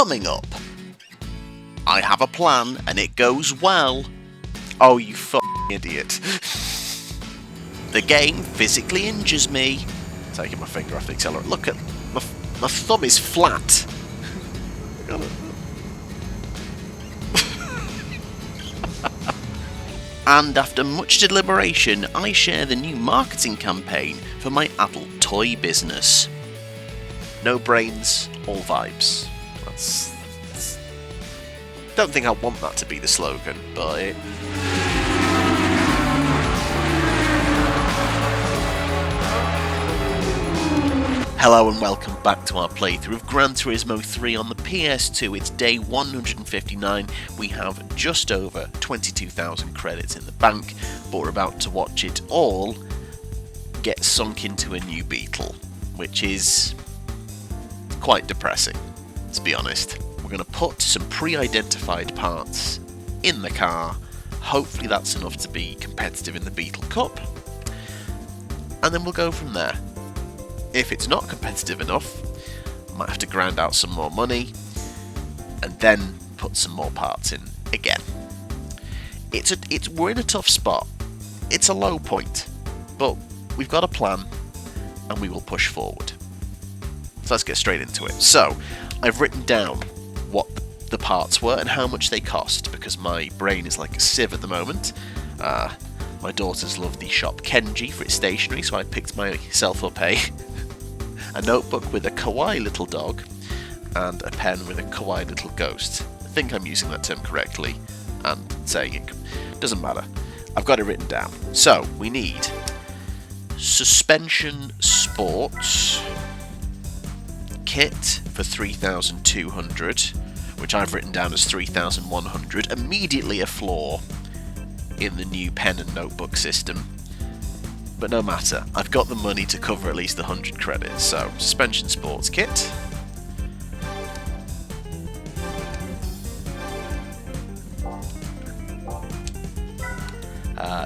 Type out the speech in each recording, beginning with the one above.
Coming up, I have a plan and it goes well. Oh, you f***ing idiot. The game physically injures me. Taking my finger off the accelerator. Look at my thumb is flat. And after much deliberation, I share the new marketing campaign for my adult toy business. No brains, all vibes. Don't think I want that to be the slogan, but Hello and welcome back to our playthrough of Gran Turismo 3 on the PS2. It's day 159. We have just over 22,000 credits in the bank, but we're about to watch it all get sunk into a new Beetle, which is quite depressing, to be honest. We're going to put some pre-identified parts in the car. Hopefully that's enough to be competitive in the Beetle Cup, and then we'll go from there. If it's not competitive enough, I might have to grind out some more money and then put some more parts in again. We're in a tough spot. It's a low point, but we've got a plan and we will push forward. So let's get straight into it. So I've written down what the parts were and how much they cost, because my brain is like a sieve at the moment. My daughters love the shop Kenji for its stationery, so I picked myself up a notebook with a kawaii little dog and a pen with a kawaii little ghost. I think I'm using that term correctly and saying it. Doesn't matter. I've got it written down. So we need suspension sports kit for 3,200, which I've written down as 3,100. Immediately a flaw in the new pen and notebook system. But no matter, I've got the money to cover at least 100 credits, so suspension sports kit.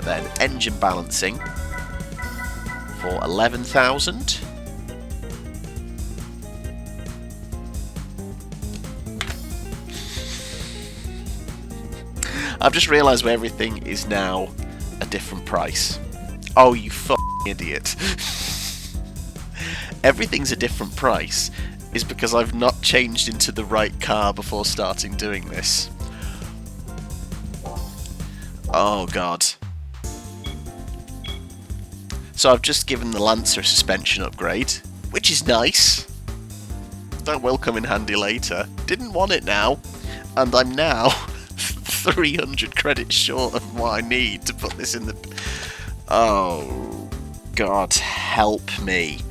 Then engine balancing for 11,000. I've just realised where everything is now a different price. Oh, you f***ing idiot. Everything's a different price is because I've not changed into the right car before starting doing this. Oh, God. So I've just given the Lancer a suspension upgrade, which is nice. That will come in handy later. Didn't want it now. And I'm now 300 credits short of what I need to put this in the... Oh, God, help me.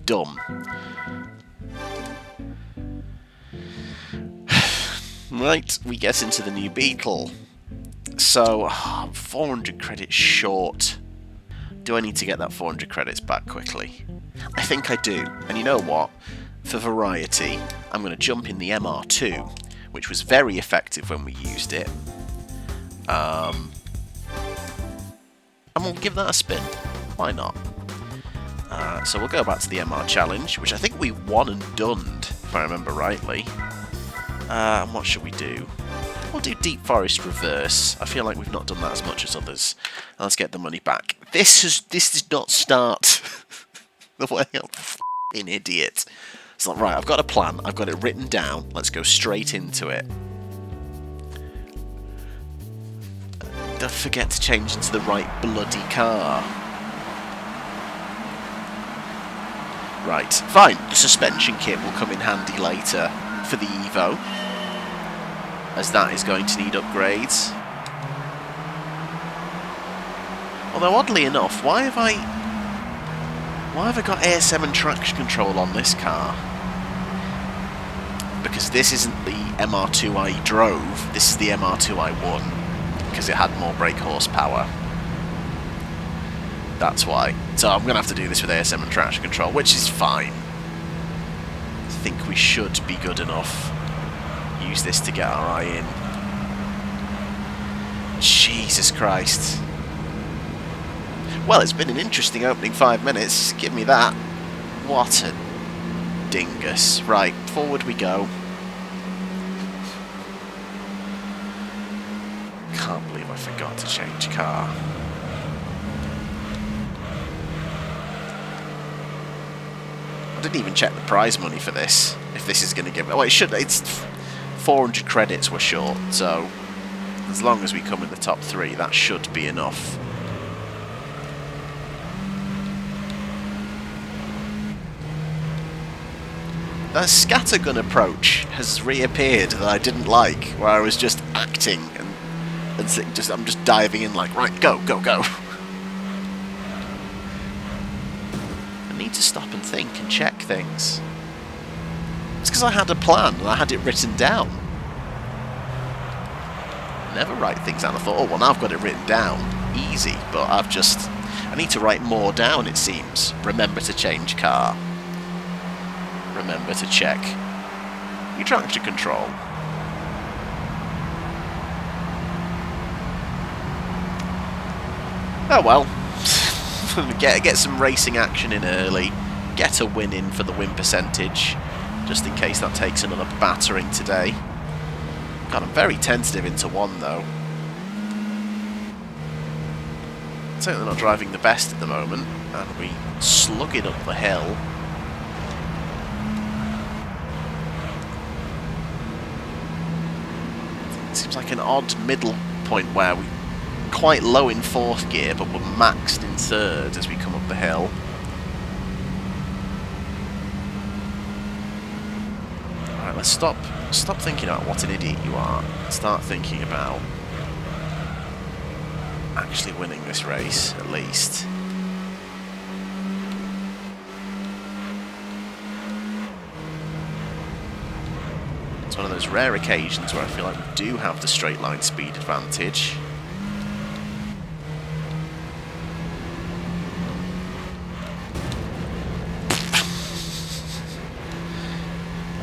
Dumb. Right, we get into the new Beetle. So, I'm 400 credits short. Do I need to get that 400 credits back quickly? I think I do. And you know what? For variety, I'm going to jump in the MR2, which was very effective when we used it. And we'll give that a spin. Why not? So we'll go back to the MR challenge, which I think we won and done, if I remember rightly. And what should we do? We'll do Deep Forest Reverse. I feel like we've not done that as much as others. Let's get the money back. This did not start the way I'm f***ing idiot. It's like, right, I've got a plan. I've got it written down. Let's go straight into it. Don't forget to change into the right bloody car. Right, fine. The suspension kit will come in handy later for the Evo, as that is going to need upgrades. Although oddly enough, why have I got ASM and traction control on this car? Because this isn't the MR2 I drove, this is the MR2 I won. Because it had more brake horsepower. That's why. So I'm going to have to do this with ASM and traction control, which is fine. I think we should be good enough. Use this to get our eye in. Jesus Christ. Well, it's been an interesting opening 5 minutes. Give me that. What a dingus. Right, forward we go. can't believe I forgot to change car. I didn't even check the prize money for this, if this is going to give... Oh, it should... It's 400 credits we're short, so as long as we come in the top 3, that should be enough. The scattergun approach has reappeared that I didn't like, where I was just acting and I'm just diving in like, right, go, go, go. I need to stop and think and check things. It's because I had a plan and I had it written down. I never write things down. I thought, oh, well, now I've got it written down. Easy, but I need to write more down, it seems. Remember to change car. Remember to check your traction control. Oh well. get some racing action in early. Get a win in for the win percentage, just in case that takes another battering today. God, I'm very tentative into 1 though. Certainly not driving the best at the moment, and we slug it up the hill. Seems like an odd middle point where we're quite low in 4th gear, but we're maxed in 3rd as we come up the hill. Alright, let's stop thinking about what an idiot you are. Start thinking about actually winning this race, at least. It's one of those rare occasions where I feel like we do have the straight line speed advantage.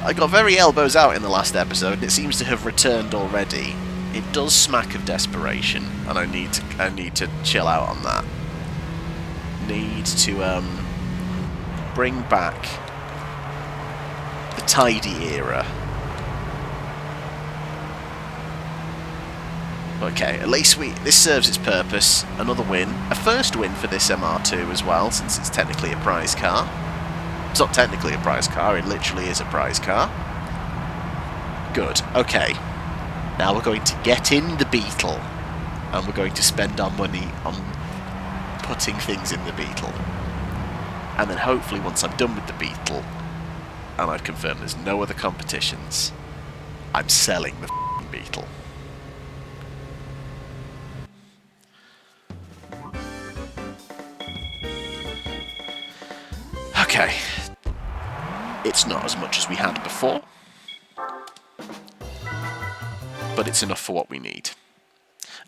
I got very elbows out in the last episode, and it seems to have returned already. It does smack of desperation, and I need to chill out on that. Need to bring back the tidy era. Okay, at least this serves its purpose. Another win. A first win for this MR2 as well, since it's technically a prize car. It's not technically a prize car, it literally is a prize car. Good, okay. Now we're going to get in the Beetle, and we're going to spend our money on putting things in the Beetle. And then hopefully once I'm done with the Beetle, and I've confirmed there's no other competitions, I'm selling the f***ing Beetle. Okay. It's not as much as we had before, but it's enough for what we need.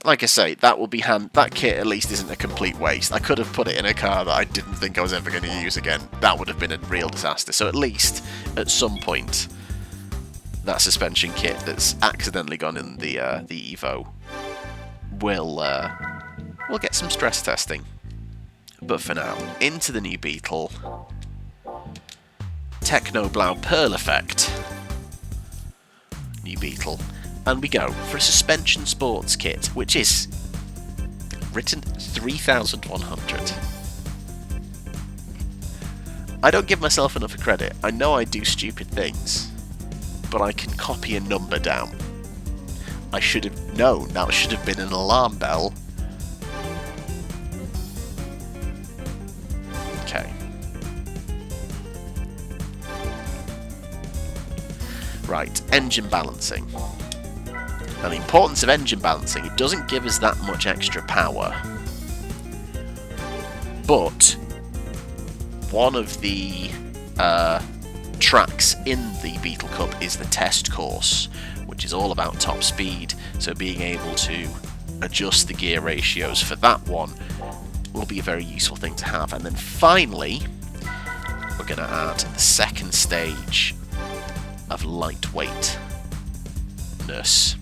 Like I say, that will be that kit at least isn't a complete waste. I could have put it in a car that I didn't think I was ever going to use again. That would have been a real disaster. So at least, at some point, that suspension kit that's accidentally gone in the Evo will get some stress testing. But for now, into the new Beetle. Techno Blau Pearl Effect. New Beetle. And we go for a suspension sports kit, which is written 3,100. I don't give myself enough credit. I know I do stupid things, but I can copy a number down. I should have known that should have been an alarm bell. Okay. Right, engine balancing. Now the importance of engine balancing, it doesn't give us that much extra power. But one of the tracks in the Beetle Cup is the test course, which is all about top speed, so being able to adjust the gear ratios for that one will be a very useful thing to have. And then finally, we're going to add the second stage of lightweightness.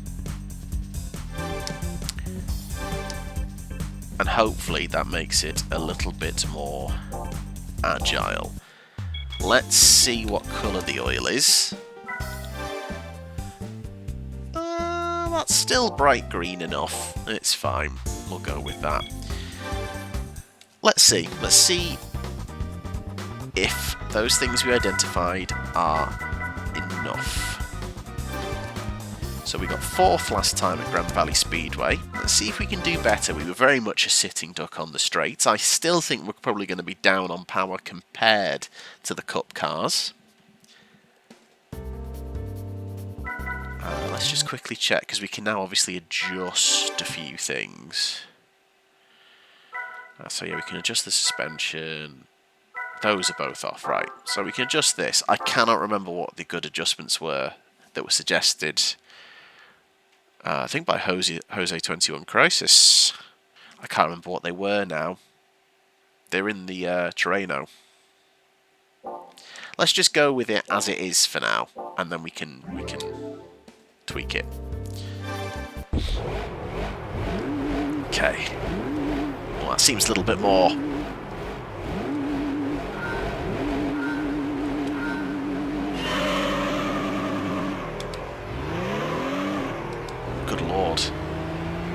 And hopefully that makes it a little bit more agile. Let's see what colour the oil is. That's still bright green enough. It's fine. We'll go with that. Let's see if those things we identified are enough. So we got 4th last time at Grand Valley Speedway. Let's see if we can do better. We were very much a sitting duck on the straights. I still think we're probably going to be down on power compared to the Cup cars. Let's just quickly check, because we can now obviously adjust a few things. So yeah, we can adjust the suspension. Those are both off, right. So we can adjust this. I cannot remember what the good adjustments were that were suggested. I think by Jose21 Crisis. I can't remember what they were now. They're in the Terreno. Let's just go with it as it is for now, and then we can tweak it. Okay. Well, that seems a little bit more. Good lord.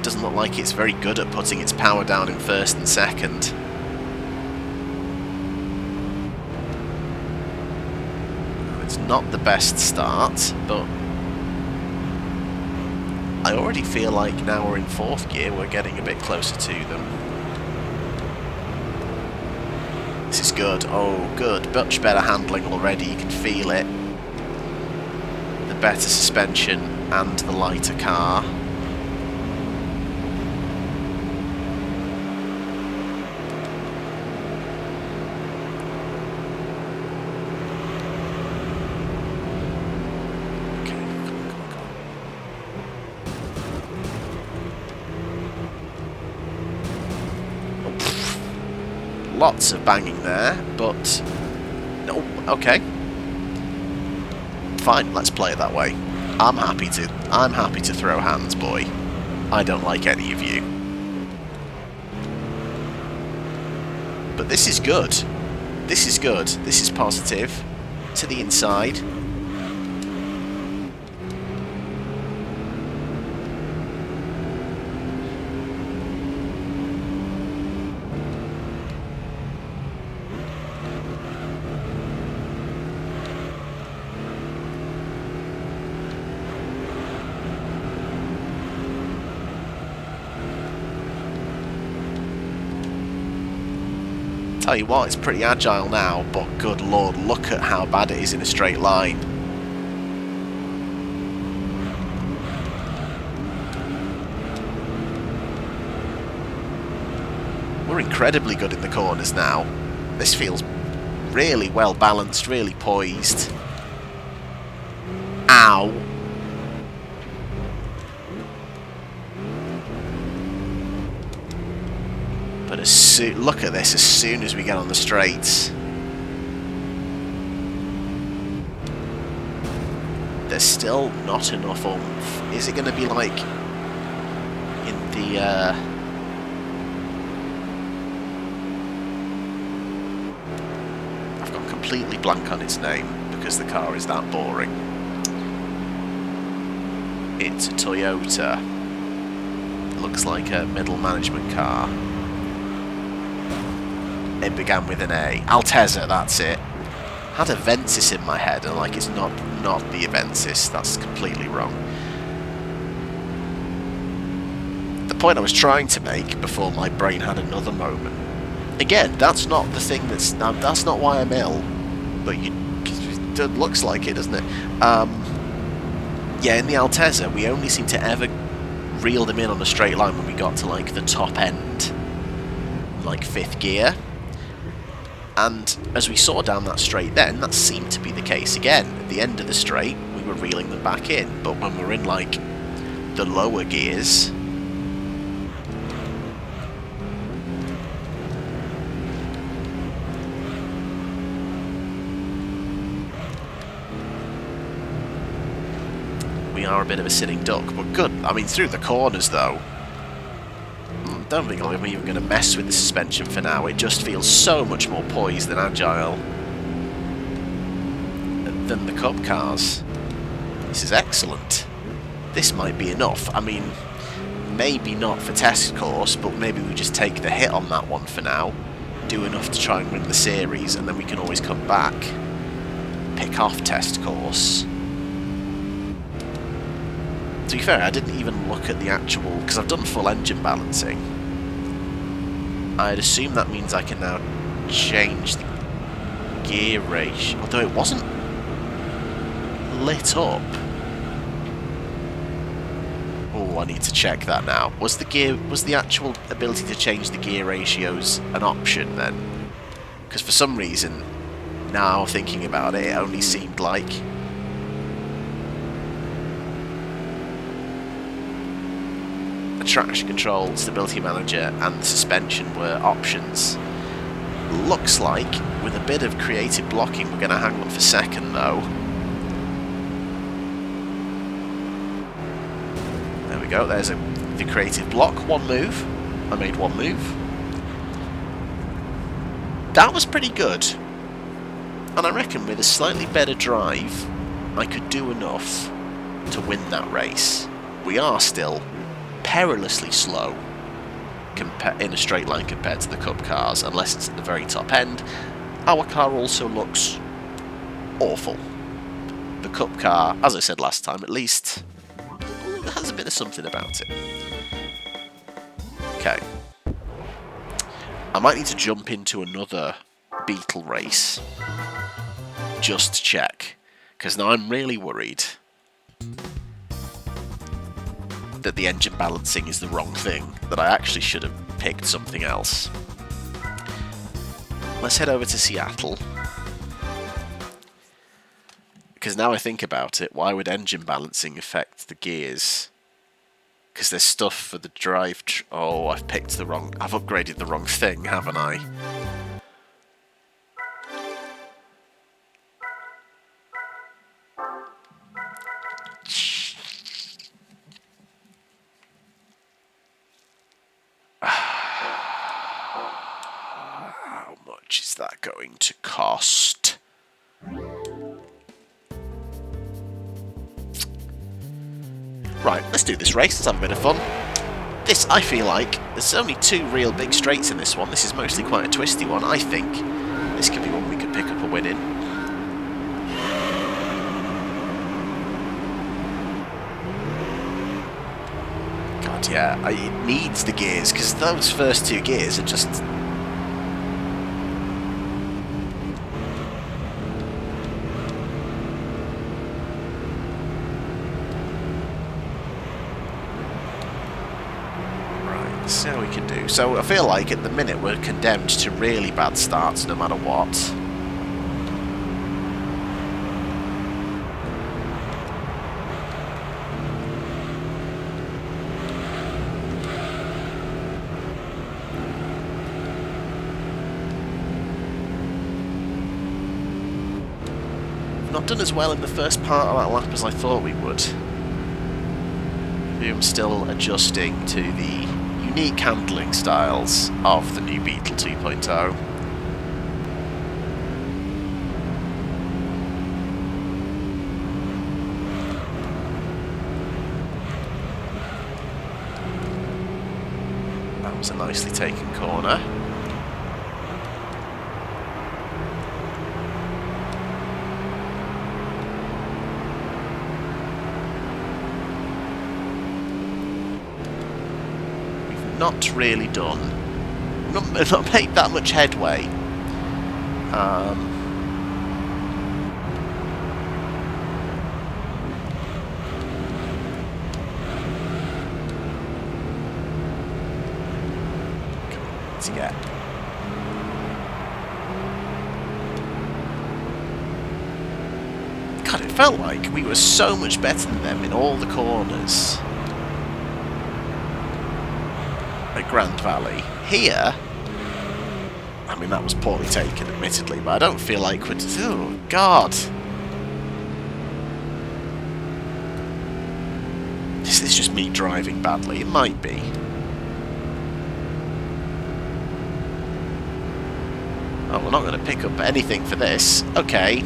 Doesn't look like it's very good at putting its power down in 1st and 2nd. It's not the best start, but I already feel like now we're in 4th gear, we're getting a bit closer to them. This is good. Oh, good. Much better handling already. You can feel it. The better suspension and the lighter car. Lots of banging there, but no, okay. Fine, let's play it that way. I'm happy to throw hands, boy. I don't like any of you. But this is good. This is good. This is positive. To the inside. Tell you what, it's pretty agile now, but good lord, look at how bad it is in a straight line. We're incredibly good in the corners now. This feels really well balanced, really poised. Ow! But look at this, as soon as we get on the straights, there's still not enough oomph. Is it going to be like in the I've gone completely blank on its name because the car is that boring. It's a Toyota. It looks like a middle management car. It began with an A. Altezza, that's it. Had Avensis in my head, and like it's not the Avensis. That's completely wrong. The point I was trying to make before my brain had another moment. Again, that's not the thing that's not why I'm ill, but it looks like it, doesn't it? Yeah, in the Altezza, we only seem to ever reel them in on a straight line when we got to like the top end, like 5th gear. And as we saw down that straight then, that seemed to be the case again. At the end of the straight, we were reeling them back in. But when we're in, like, the lower gears... we are a bit of a sitting duck. But good. I mean, through the corners, though... don't think I'm even going to mess with the suspension for now. It just feels so much more poised and agile than the Cup cars. This is excellent. this might be enough. I mean, maybe not for test course, but maybe we just take the hit on that one for now, do enough to try and win the series, and then we can always come back, pick off test course. To be fair, I didn't even look at the actual, because I've done full engine balancing. I'd assume that means I can now change the gear ratio, although it wasn't lit up. Oh, I need to check that now. Was the actual ability to change the gear ratios an option then? Because for some reason, now thinking about it, it only seemed like the traction control, stability manager, and the suspension were options. Looks like, with a bit of creative blocking, we're going to hang on for second though. There we go, there's the creative block, one move. I made one move. That was pretty good. And I reckon with a slightly better drive, I could do enough to win that race. We are still perilously slow in a straight line compared to the Cup cars, unless it's at the very top end. Our car also looks awful. The Cup car, as I said last time, at least has a bit of something about it. Okay. I might need to jump into another Beetle race just to check, because now I'm really worried that the engine balancing is the wrong thing, that I actually should have picked something else. Let's head over to Seattle. Because now I think about it, why would engine balancing affect the gears? Because there's stuff for the drive... oh, I've upgraded the wrong thing, haven't I? How much is that going to cost? Right, let's do this race, let's have a bit of fun. This, I feel like, there's only two real big straights in this one. This is mostly quite a twisty one. I think this could be one we could pick up a win in. God, yeah, it needs the gears, because those first two gears are just... see how we can do. So I feel like at the minute we're condemned to really bad starts no matter what. We've not done as well in the first part of that lap as I thought we would. I'm still adjusting to the unique handling styles of the new Beetle 2.0. That was a nicely taken corner. Not really done. Not made that much headway. To get. God, it felt like we were so much better than them in all the corners. Grand Valley. Here, I mean, that was poorly taken, admittedly, but I don't feel like we're... oh, God. Is this just me driving badly? It might be. Oh, we're not going to pick up anything for this. Okay.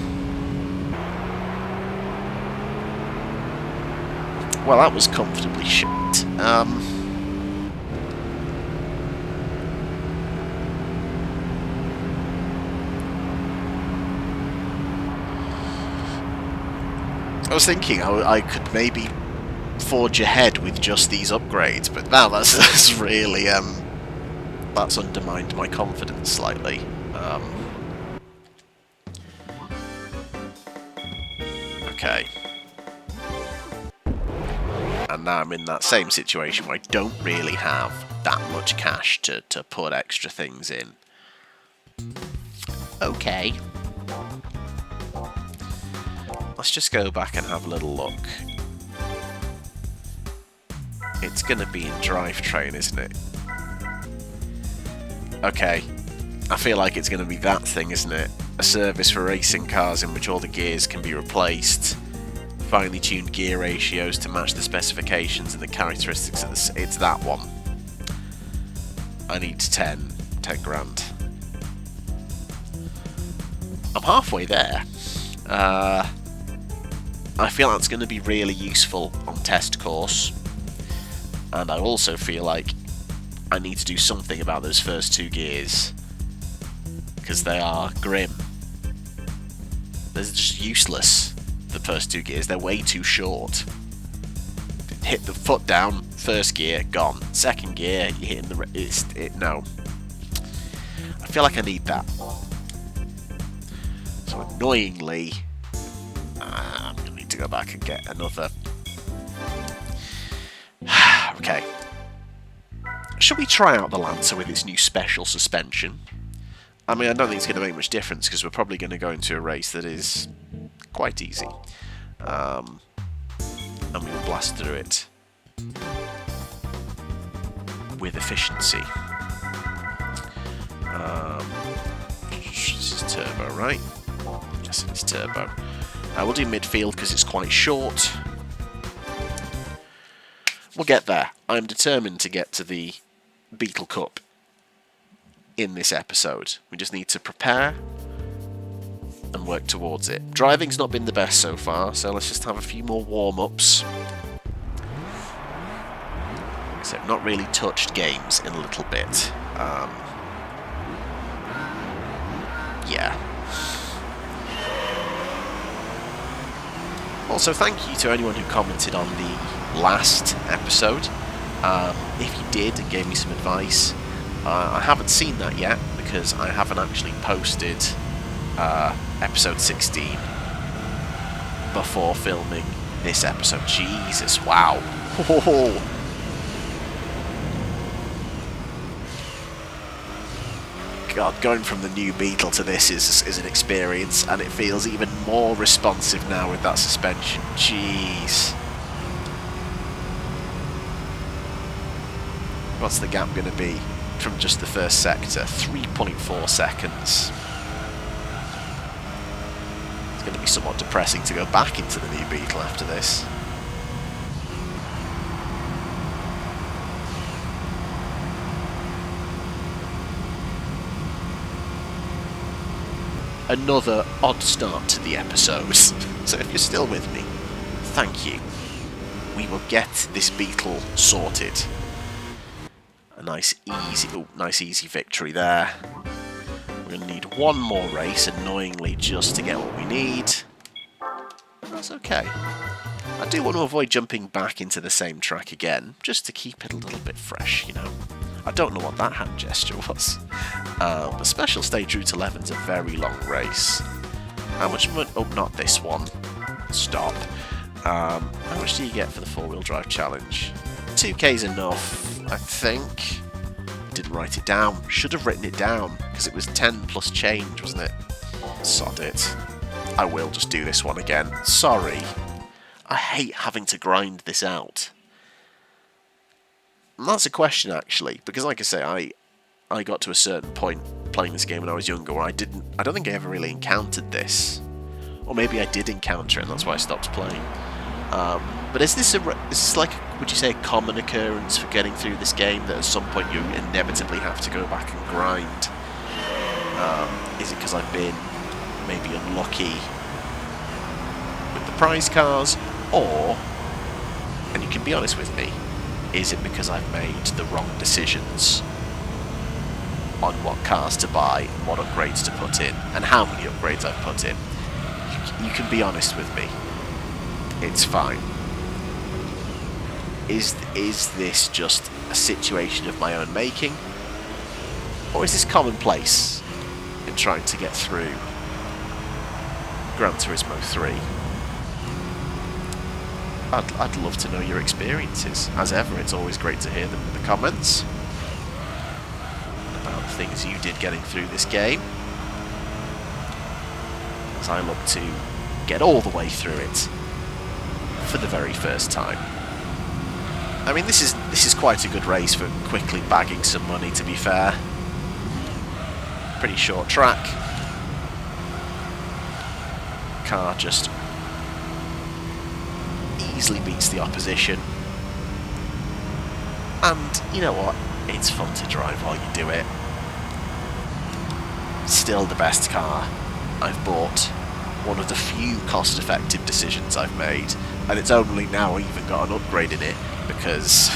Well, that was comfortably shit. I was thinking I could maybe forge ahead with just these upgrades, but now that's really that's undermined my confidence slightly. Okay. And now I'm in that same situation where I don't really have that much cash to put extra things in. Okay. Let's just go back and have a little look. It's going to be in drivetrain, isn't it? Okay. I feel like it's going to be that thing, isn't it? A service for racing cars in which all the gears can be replaced. Finely tuned gear ratios to match the specifications and the characteristics of the... It's that one. I need 10 grand. I'm halfway there. I feel that's going to be really useful on test course, and I also feel like I need to do something about those first 2 gears, because they are grim. They're just useless, the first 2 gears. They're way too short. Hit the foot down, first gear, gone. Second gear, you're hitting the... no. I feel like I need that. So annoyingly, I'm going to need to go back and get another. Okay. Should we try out the Lancer with its new special suspension? I mean, I don't think it's going to make much difference because we're probably going to go into a race that is quite easy. And we'll blast through it with efficiency. This is turbo, right? Yes, it's turbo. We'll do midfield because it's quite short. We'll get there. I'm determined to get to the Beetle Cup in this episode. We just need to prepare and work towards it. Driving's not been the best so far, so let's just have a few more warm-ups. So I've not really touched games in a little bit. Yeah. Also, thank you to anyone who commented on the last episode. If you did and gave me some advice, I haven't seen that yet because I haven't actually posted episode 16 before filming this episode. Jesus, wow. God, going from the new Beetle to this is an experience, and it feels even more responsive now with that suspension. Jeez. What's the gap going to be from just the first sector? 3.4 seconds. It's going to be somewhat depressing to go back into the new Beetle after this. Another odd start to the episode. So if you're still with me, thank you. We will get this Beetle sorted. A nice easy victory there. We're going to need one more race, annoyingly, just to get what we need. That's okay. I do want to avoid jumping back into the same track again, just to keep it a little bit fresh, you know. I don't know what that hand gesture was. But Special Stage Route 11's a very long race. How much money? Oh, not this one. Stop. How much do you get for the 4-wheel drive challenge? 2k's enough, I think. Didn't write it down. Should have written it down, because it was 10 plus change, wasn't it? Sod it. I will just do this one again. Sorry. I hate having to grind this out. And that's a question, actually, because like I say, I got to a certain point playing this game when I was younger where I don't think I ever really encountered this. Or maybe I did encounter it and that's why I stopped playing. But is this like, would you say, a common occurrence for getting through this game, that at some point you inevitably have to go back and grind? Is it because I've been maybe unlucky with the prize cars, or and you can be honest with me, is it because I've made the wrong decisions on what cars to buy, what upgrades to put in, and how many upgrades I've put in? You can be honest with me. It's fine. Is this just a situation of my own making? Or is this commonplace in trying to get through Gran Turismo 3? I'd love to know your experiences. As ever, it's always great to hear them in the comments. About the things you did getting through this game. As I look to get all the way through it for the very first time. I mean, this is quite a good race for quickly bagging some money, to be fair. Pretty short track. Car just easily beats the opposition. And you know what? It's fun to drive while you do it. Still the best car I've bought. One of the few cost-effective decisions I've made, and it's only now even got an upgrade in it because,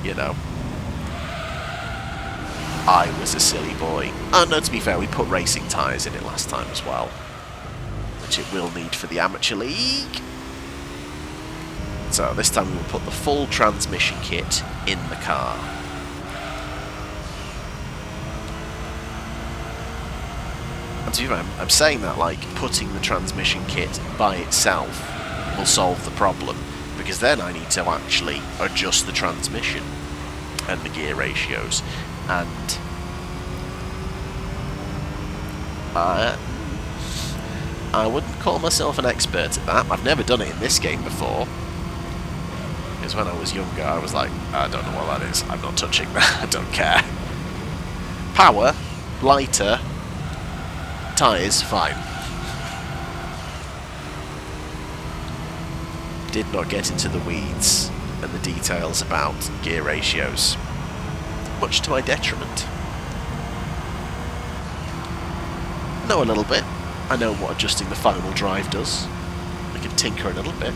you know, I was a silly boy. Oh no, to be fair, we put racing tyres in it last time as well, which it will need for the Amateur League. So this time we will put the full transmission kit in the car. And to be fair, I'm saying that like putting the transmission kit by itself will solve the problem, because then I need to actually adjust the transmission and the gear ratios, and I wouldn't call myself an expert at that. I've never done it in this game before, because when I was younger I was like, I don't know what that is, I'm not touching that, I don't care. Power, lighter, tyres, fine. Did not get into the weeds and the details about gear ratios, much to my detriment. I know a little bit. I know what adjusting the final drive does. I can tinker a little bit,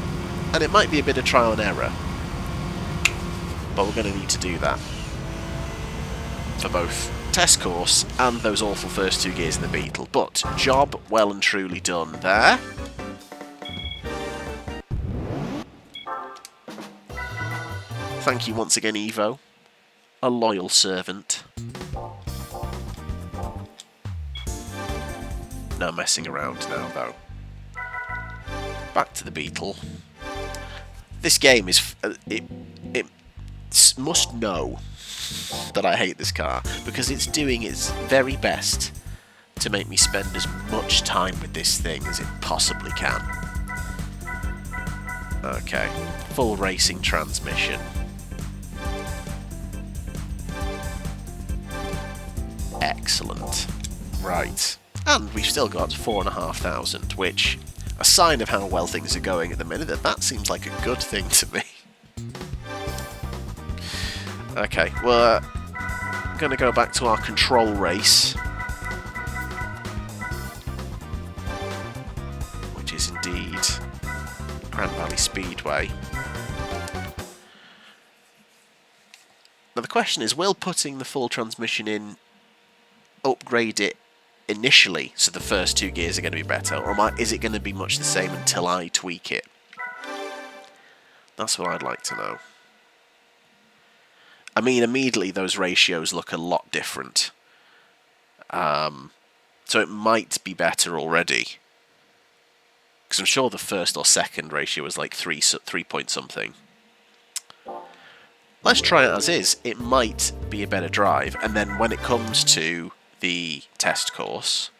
and it might be a bit of trial and error, but we're going to need to do that for both test course and those awful first two gears in the Beetle. But job well and truly done there. Thank you once again, Evo, a loyal servant. No messing around now, though. Back to the Beetle. This game is... it must know that I hate this car, because it's doing its very best to make me spend as much time with this thing as it possibly can. Okay, full racing transmission. Excellent. Right. And we've still got 4,500, which, a sign of how well things are going at the minute, that seems like a good thing to me. Okay, we're going to go back to our control race, which is indeed Grand Valley Speedway. Now the question is, will putting the full transmission in upgrade it initially so the first two gears are going to be better, or is it going to be much the same until I tweak it? That's what I'd like to know. I mean, immediately those ratios look a lot different, so it might be better already, because I'm sure the first or second ratio was like 3 point something. Let's try it as is. It might be a better drive, and then when it comes to the test course,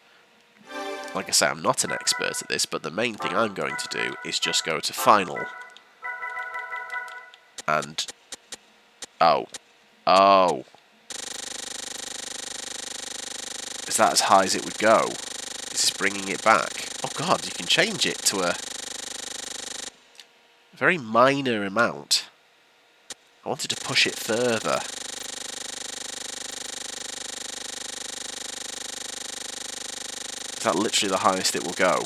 like I say, I'm not an expert at this, but the main thing I'm going to do is just go to final and oh, is that as high as it would go? Is this bringing it back? Oh god, you can change it to a very minor amount. I wanted to push it further. Is that literally the highest it will go?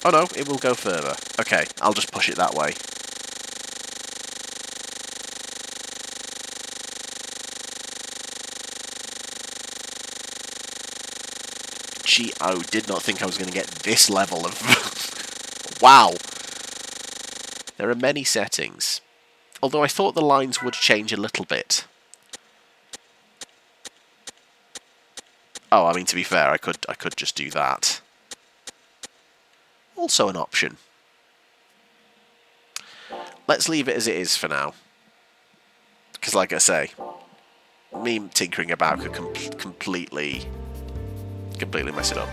Oh no, it will go further. Okay, I'll just push it that way. Gee, I did not think I was going to get this level of... Wow! There are many settings. Although I thought the lines would change a little bit. Oh, I mean, to be fair, I could just do that. Also an option. Let's leave it as it is for now. Because, like I say, me tinkering about could completely mess it up.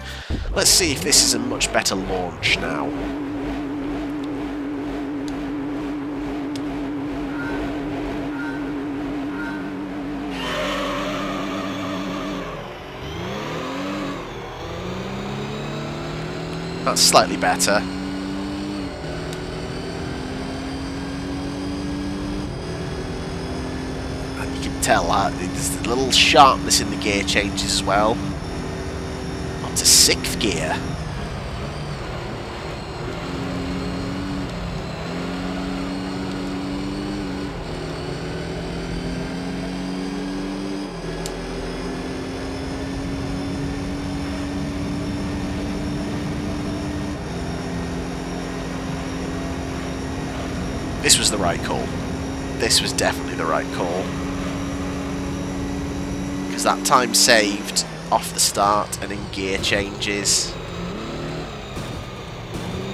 Let's see if this is a much better launch now. That's slightly better. And you can tell there's a little sharpness in the gear changes as well. On to 6th gear. This was the right call. This was definitely the right call. Because that time saved off the start and in gear changes.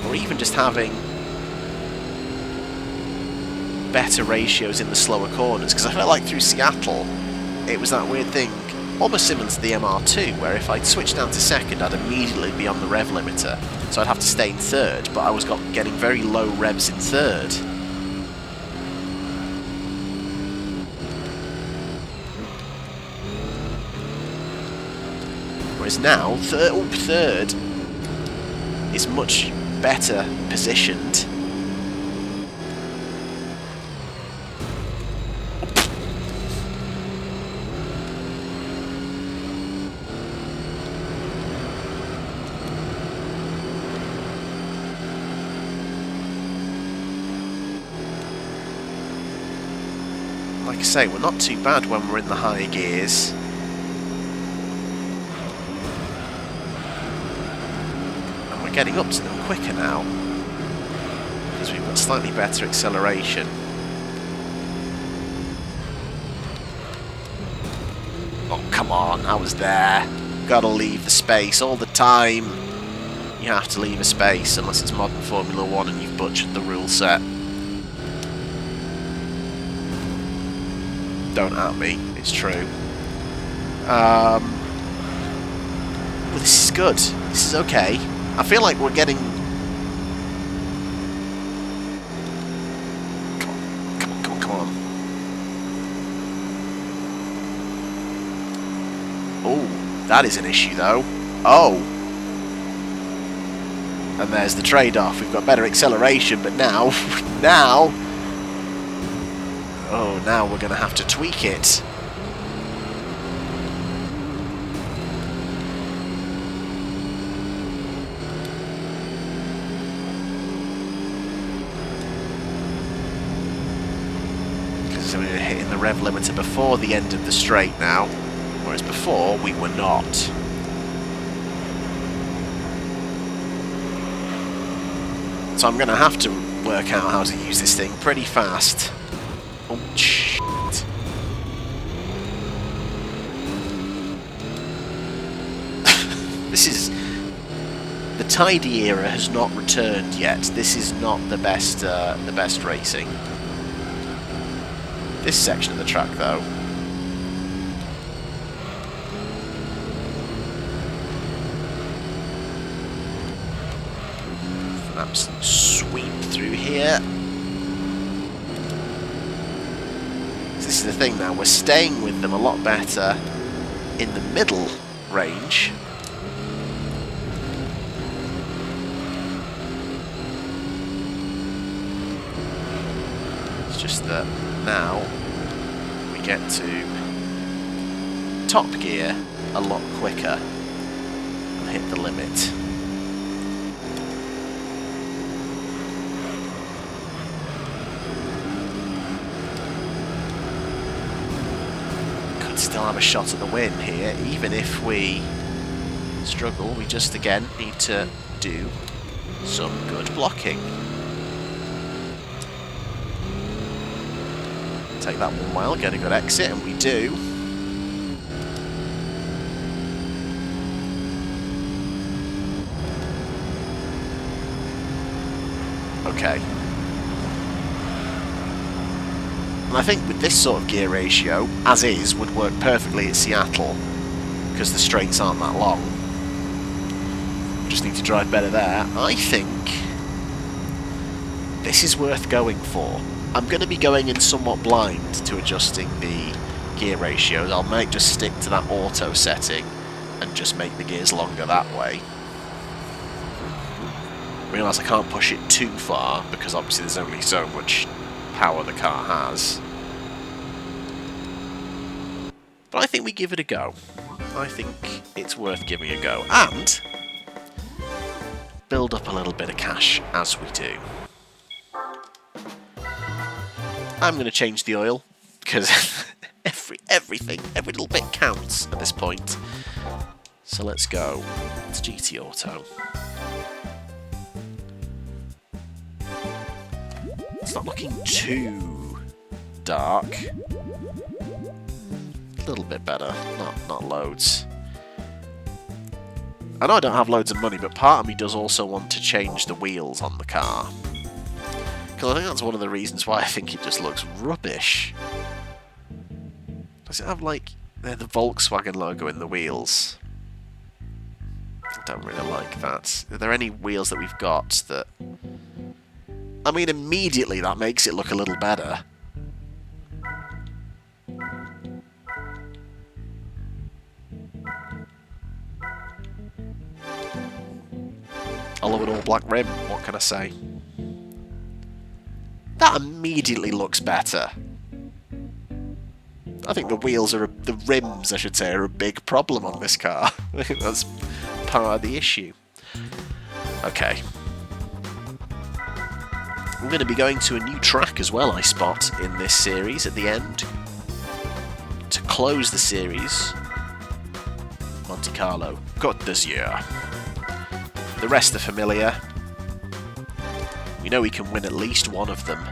Or even just having better ratios in the slower corners. Because I felt like through Seattle, it was that weird thing, almost similar to the MR2, where if I'd switched down to second, I'd immediately be on the rev limiter. So I'd have to stay in third, but I was getting very low revs in third. Whereas now, third is much better positioned. Like I say, we're not too bad when we're in the higher gears. Getting up to them quicker now because we've got slightly better acceleration. Oh, come on, I was there. Gotta leave the space all the time. You have to leave a space unless it's modern Formula 1 and you've butchered the rule set. Don't at me, it's true. Well, this is good. This is okay. I feel like we're getting... Come on. Oh, that is an issue though. Oh. And there's the trade-off. We've got better acceleration, but now... Oh, now we're going to have to tweak it. So we're hitting the rev limiter before the end of the straight now, whereas before we were not. So I'm going to have to work out how to use this thing pretty fast. Oh, shit. This is... The tidy era has not returned yet. This is not the best racing. This section of the track, though. An absolute sweep through here. So this is the thing now, we're staying with them a lot better in the middle range. It's just that now we get to top gear a lot quicker and hit the limit. still have a shot at the win here. Even if we struggle, we just again need to do some good blocking. Take that 1 mile, get a good exit, and we do. Okay. And I think with this sort of gear ratio, as is, would work perfectly at Seattle, because the straights aren't that long. Just need to drive better there. I think this is worth going for. I'm going to be going in somewhat blind to adjusting the gear ratios. I might just stick to that auto setting and just make the gears longer that way. Realise I can't push it too far because obviously there's only so much power the car has. But I think we give it a go. I think it's worth giving a go. And build up a little bit of cash as we do. I'm going to change the oil because every little bit counts at this point. So let's go. It's GT Auto. It's not looking too dark. A little bit better, not loads. I know I don't have loads of money, but part of me does also want to change the wheels on the car. Because I think that's one of the reasons why I think it just looks rubbish. Does it have, like, the Volkswagen logo in the wheels? I don't really like that. Are there any wheels that we've got that... I mean, immediately that makes it look a little better. I love an all-black rim, what can I say? That immediately looks better. I think the wheels are... the rims, I should say, are a big problem on this car. I think that's part of the issue. Okay. We're going to be going to a new track as well, I spot, in this series at the end. To close the series, Monte Carlo, Côte d'Azur. The rest are familiar. We know we can win at least one of them.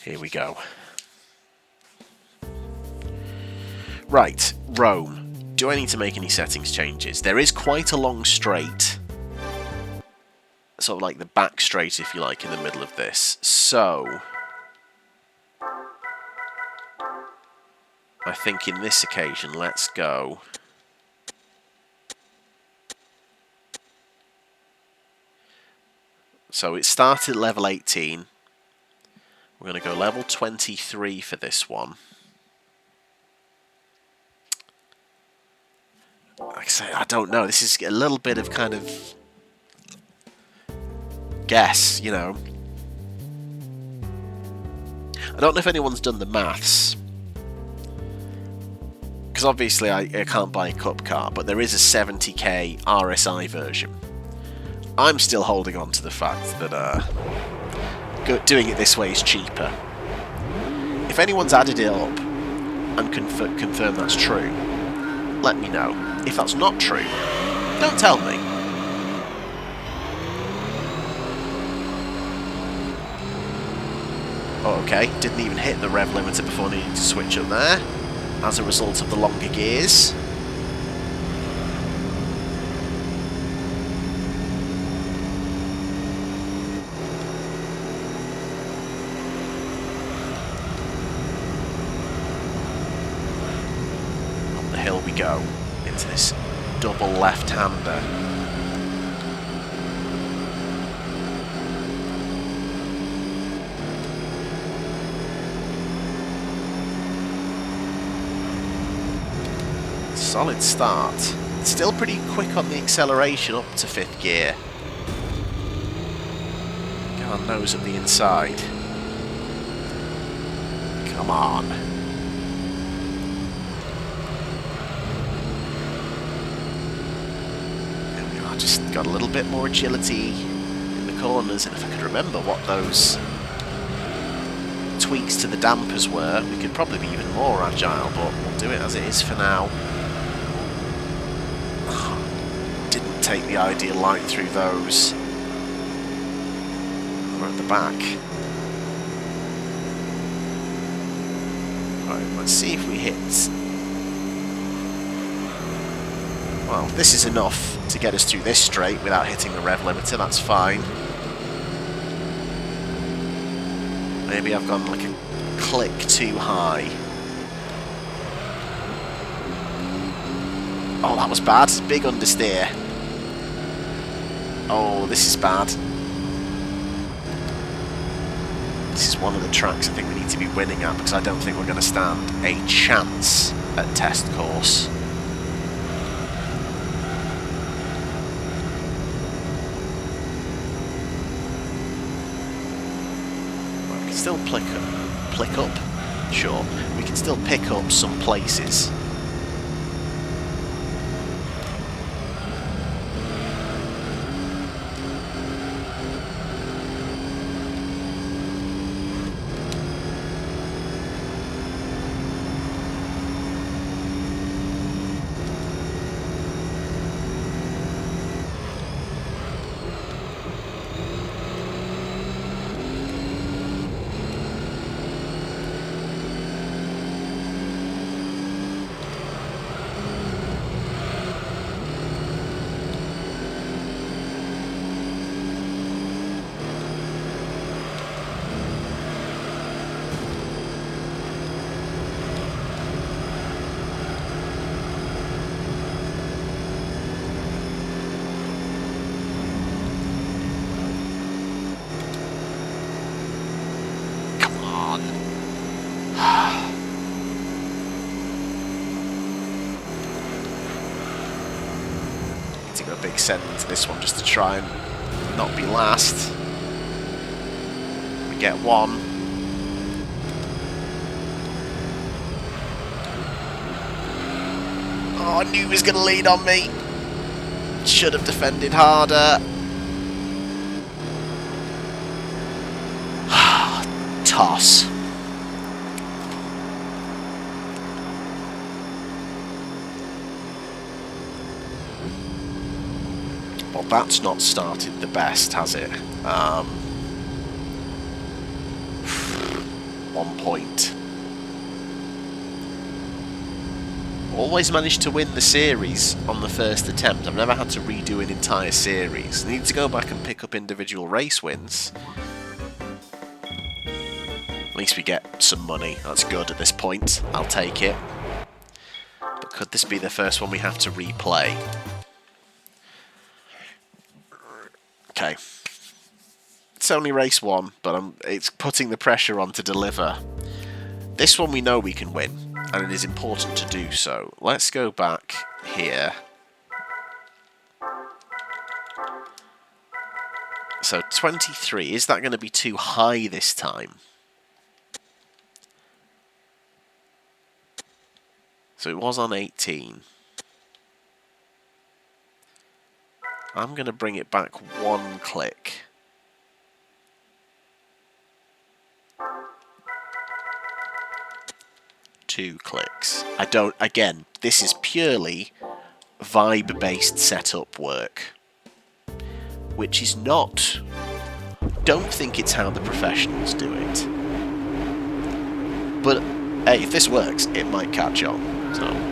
Here we go. Right, Rome. Do I need to make any settings changes? There is quite a long straight. Sort of like the back straight, if you like, in the middle of this. So I think in this occasion, let's go. So it started at level 18. We're going to go level 23 for this one. Like I say, I don't know. This is a little bit of kind of guess, you know. I don't know if anyone's done the maths. Because obviously I can't buy a Cup car, but there is a 70k RSI version. I'm still holding on to the fact that doing it this way is cheaper. If anyone's added it up and confirmed that's true, let me know. If that's not true, don't tell me. Oh, okay, didn't even hit the rev limiter before needing to switch up there, as a result of the longer gears. Hill we go into this double left-hander. Solid start. Still pretty quick on the acceleration up to 5th gear. Get our nose at the inside. Come on. Just got a little bit more agility in the corners, and if I could remember what those tweaks to the dampers were, we could probably be even more agile, but we'll do it as it is for now. Didn't take the ideal line through those. We're at the back. Right, let's see if we hit. Well, this is enough to get us through this straight without hitting the rev limiter, that's fine. Maybe I've gone like a click too high. Oh, that was bad. Big understeer. Oh, this is bad. This is one of the tracks I think we need to be winning at, because I don't think we're going to stand a chance at test course. Still pick up, sure, we can still pick up some places. A big send into this one just to try and not be last. We get one. Oh, I knew he was going to lead on me. Should have defended harder. Toss. Well, that's not started the best, has it? 1 point. Always managed to win the series on the first attempt. I've never had to redo an entire series. I need to go back and pick up individual race wins. At least we get some money. That's good at this point. I'll take it. But could this be the first one we have to replay? Okay, it's only race one, but it's putting the pressure on to deliver. This one we know we can win, and it is important to do so. Let's go back here. So 23, is that going to be too high this time? So it was on 18. I'm going to bring it back 1 click. Two clicks. Again, this is purely vibe-based setup work. Which is not... Don't think it's how the professionals do it. But, hey, if this works, it might catch on. So...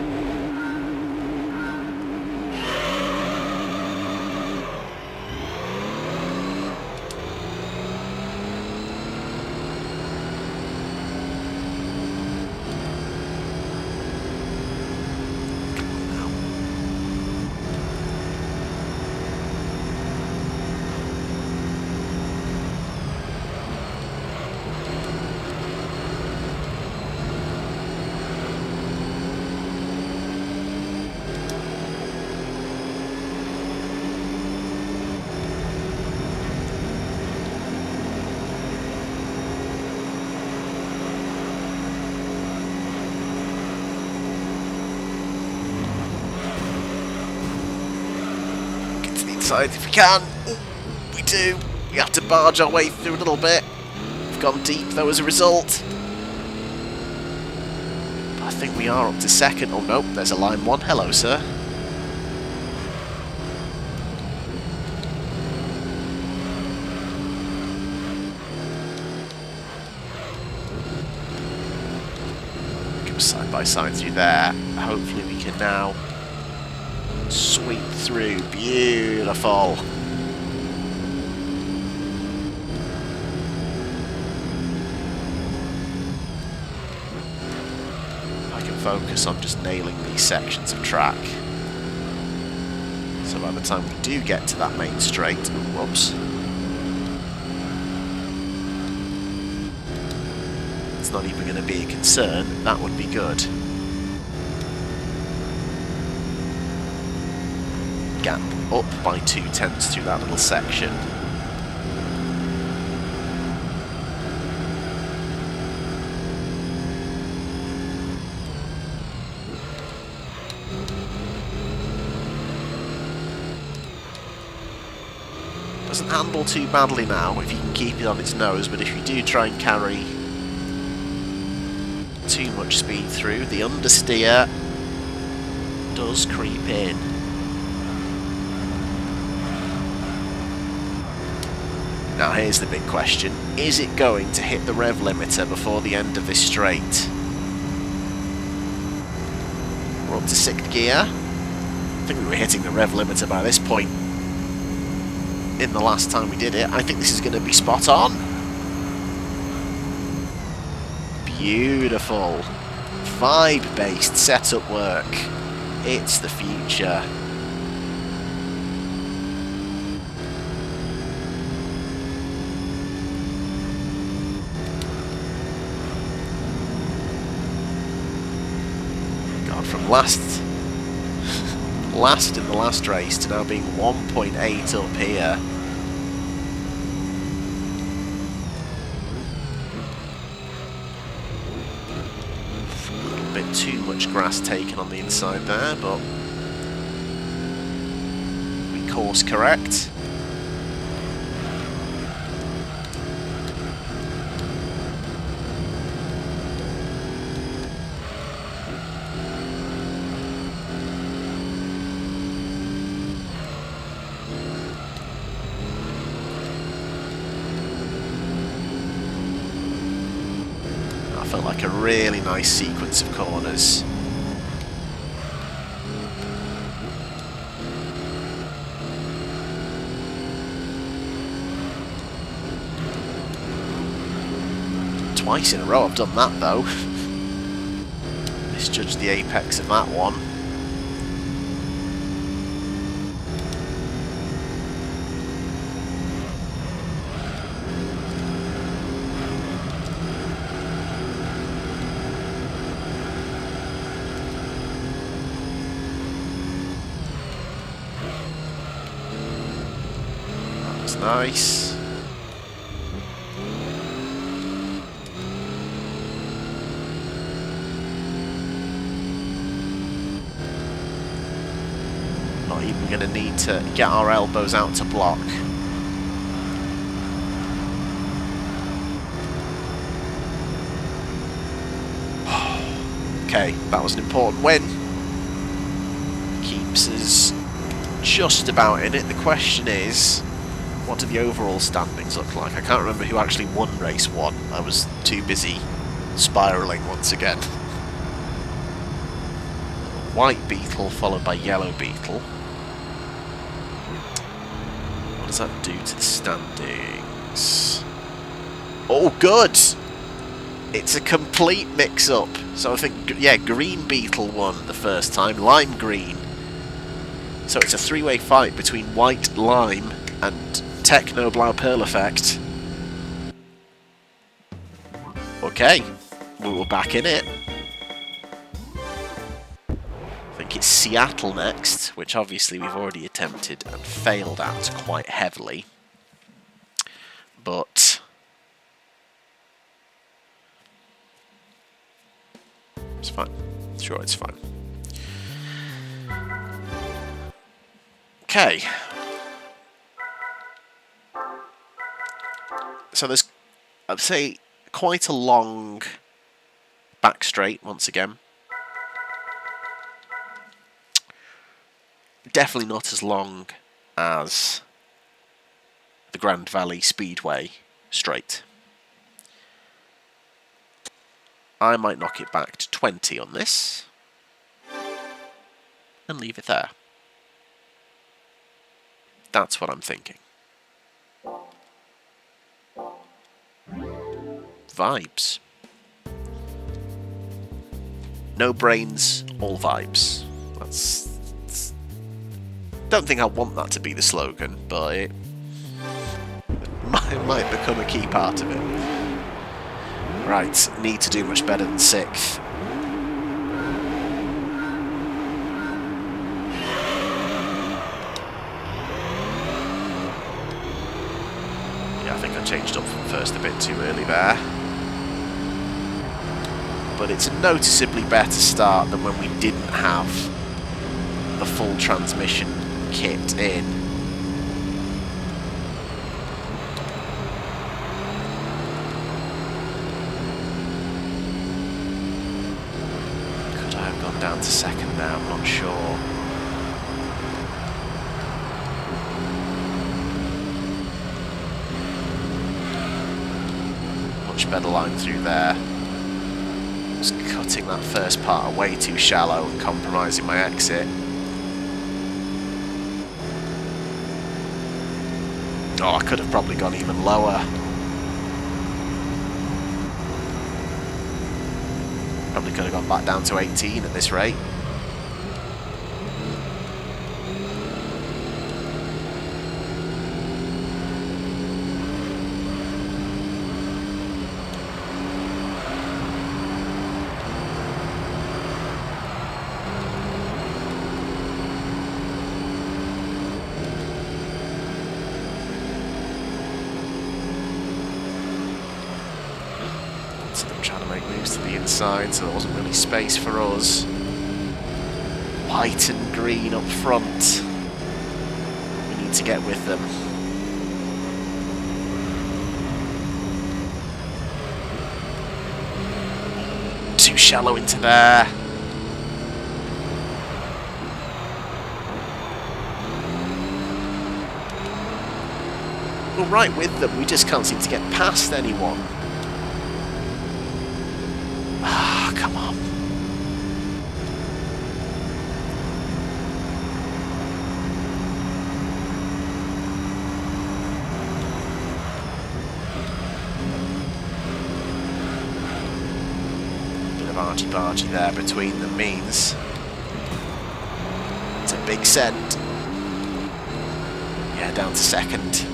If we can. Ooh, we do. We have to barge our way through a little bit. gone deep though as a result. I think we are up to second. Oh no, there's a line one. Hello, sir. Go side by side through there. Hopefully we can now sweep through. Beautiful. Focus on just nailing these sections of track. So by the time we do get to that main straight, whoops, it's not even going to be a concern. That would be good. Gap up by 0.2 through that little section. Doesn't handle too badly now if you can keep it on its nose, but if you do try and carry too much speed through, the understeer does creep in. Now here's the big question, is it going to hit the rev limiter before the end of this straight? We're up to 6th gear. I think we were hitting the rev limiter by this point in the last time we did it. I think this is going to be spot on. Beautiful. Vibe-based setup work. It's the future. God, from last in the last race to now being 1.8 up here. A little bit too much grass taken on the inside there, but we course correct. Felt like a really nice sequence of corners. Twice in a row I've done that though. Misjudged the apex of that one. Nice. Not even going to need to get our elbows out to block. Okay, that was an important win. Keeps us just about in it. The question is, what do the overall standings look like? I can't remember who actually won race 1. I was too busy spiralling once again. White Beetle followed by Yellow Beetle. What does that do to the standings? Oh, good! It's a complete mix-up. So I think, yeah, Green Beetle won the first time, Lime Green. So it's a three-way fight between White, Lime, and Techno Blau Pearl Effect. Okay, we were back in it. I think it's Seattle next, which obviously we've already attempted and failed at quite heavily. But it's fine. Sure, it's fine. Okay. So there's I'd say quite a long back straight once again. Definitely not as long as the Grand Valley Speedway straight. I might knock it back to 20 on this and leave it there. That's what I'm thinking. Vibes. No brains, all vibes. Don't think I want that to be the slogan, but it might become a key part of it. Right, need to do much better than 6th. Yeah, I think I changed up from first a bit too early there. But it's a noticeably better start than when we didn't have the full transmission kit in. Could I have gone down to 2nd now? I'm not sure. Much better line through there. Just cutting that first part way too shallow and compromising my exit. Oh, I could have probably gone even lower. Probably could have gone back down to 18 at this rate. Trying to make moves to the inside, so there wasn't really space for us. White and green up front. We need to get with them. Too shallow into there. We're right with them, we just can't seem to get past anyone. Come on. Bit of argy-bargy there between them means it's a big send. Yeah, down to 2nd.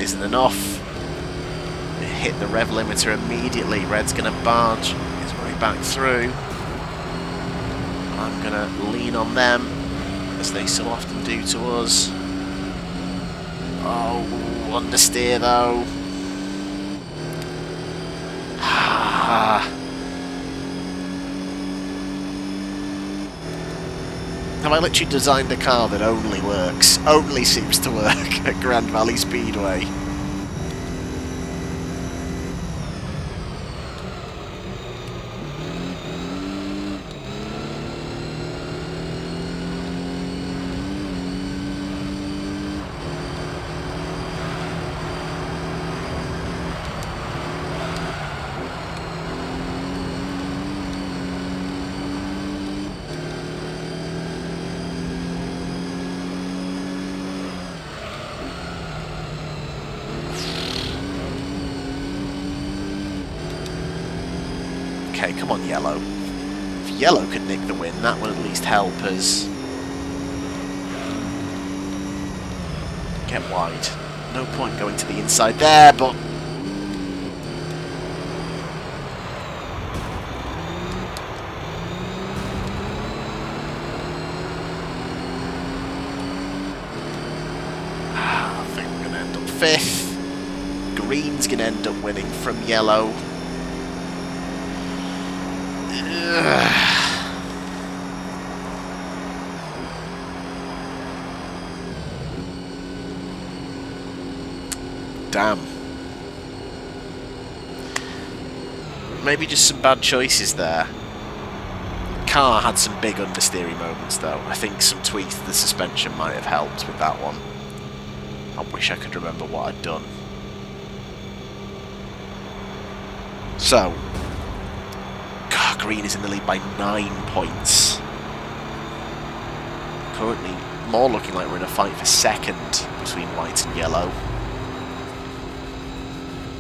Isn't enough. It hit the rev limiter immediately. Red's going to barge back through. I'm gonna lean on them as they so often do to us. Oh, understeer though. Have I literally designed a car that only works, only seems to work at Grand Valley Speedway? Okay, come on, yellow. If yellow could nick the win, that would at least help us get wide. No point going to the inside there, but I think we're going to end up 5th. Green's going to end up winning from yellow. Damn. Maybe just some bad choices there. Car had some big understeering moments though. I think some tweaks to the suspension might have helped with that one. I wish I could remember what I'd done. So, God, green is in the lead by 9 points. Currently, more looking like we're in a fight for second between white and yellow.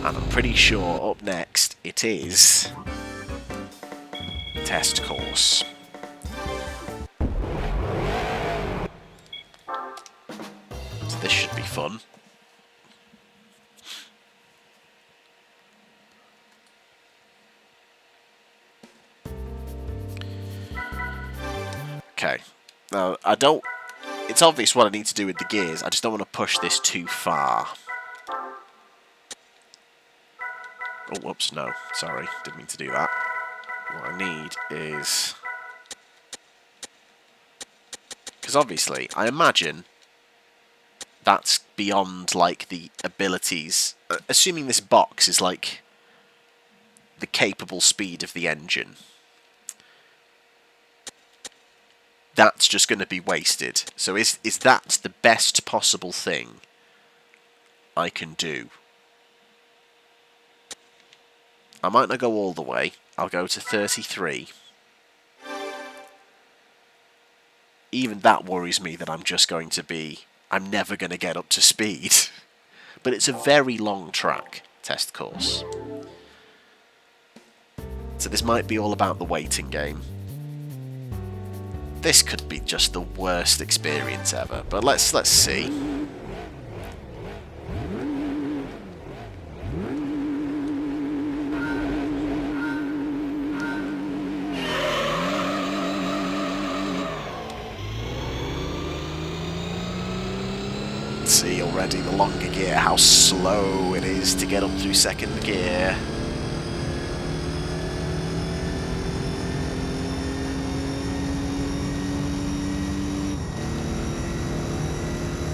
And I'm pretty sure up next it is test course. So this should be fun. Okay. Now, it's obvious what I need to do with the gears. I just don't want to push this too far. Oh, whoops, no. Sorry, didn't mean to do that. What I need is... Because obviously, I imagine that's beyond, like, the abilities... assuming this box is, like, the capable speed of the engine. That's just going to be wasted. So is that the best possible thing I can do? I might not go all the way. I'll go to 33. Even that worries me that I'm never going to get up to speed. But it's a very long track, test course. So this might be all about the waiting game. This could be just the worst experience ever, but let's see. See already the longer gear, how slow it is to get up through second gear.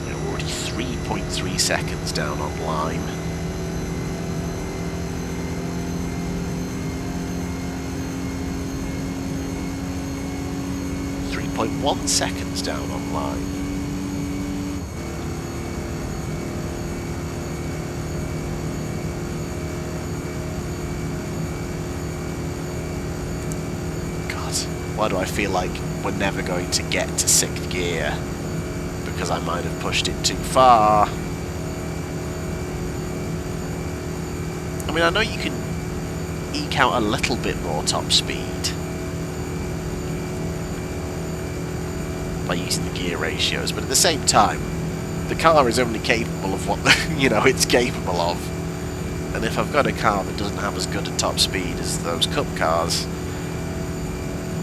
We're already 3.3 seconds down on line. .1 seconds down on line. God, why do I feel like we're never going to get to 6th gear? Because I might have pushed it too far. I mean, I know you can eke out a little bit more top speed by using the gear ratios, but at the same time, the car is only capable of what it's capable of. And if I've got a car that doesn't have as good a top speed as those Cup cars,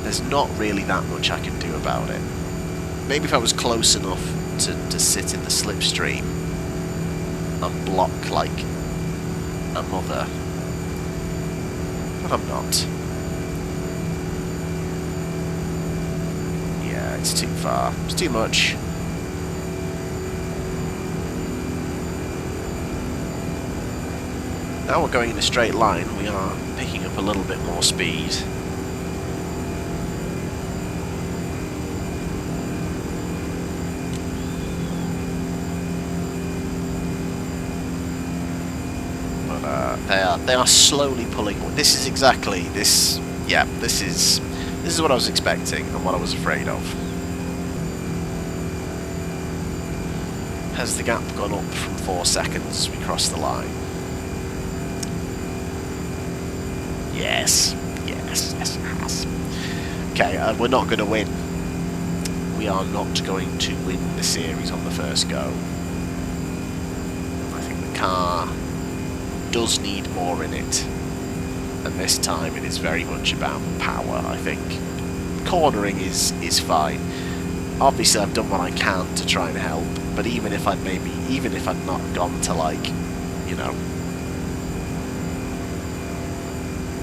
there's not really that much I can do about it. Maybe if I was close enough to sit in the slipstream and block like a mother, but I'm not. It's too far. It's too much. Now we're going in a straight line. We are picking up a little bit more speed. But they are slowly pulling. This is exactly this. Yeah, this is what I was expecting and what I was afraid of. Has the gap gone up from 4 seconds as we cross the line? Yes, it has. Okay, we're not going to win. We are not going to win the series on the first go. I think the car does need more in it. And this time it is very much about power, I think. Cornering is fine. Obviously I've done what I can to try and help, but even if I'd not gone to, like,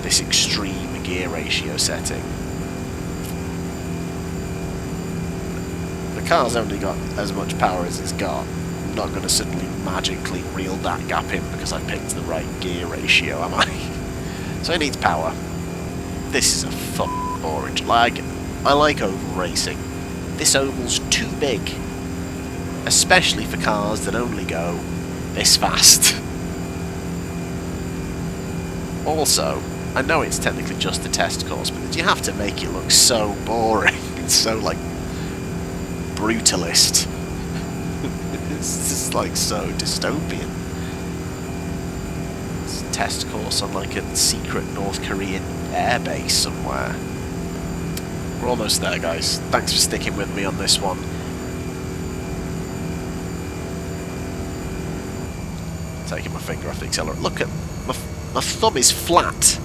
this extreme gear ratio setting, the car's only got as much power as it's got. I'm not going to suddenly magically reel that gap in because I picked the right gear ratio, am I? So it needs power. This is a fucking boring. I like oval racing. This oval's too big. Especially for cars that only go this fast. Also, I know it's technically just a test course, but you have to make it look so boring. It's so, like, brutalist. It's just, like, so dystopian. It's a test course on, like, a secret North Korean airbase somewhere. We're almost there, guys. Thanks for sticking with me on this one. Taking my finger off the accelerator. Look at... My thumb is flat.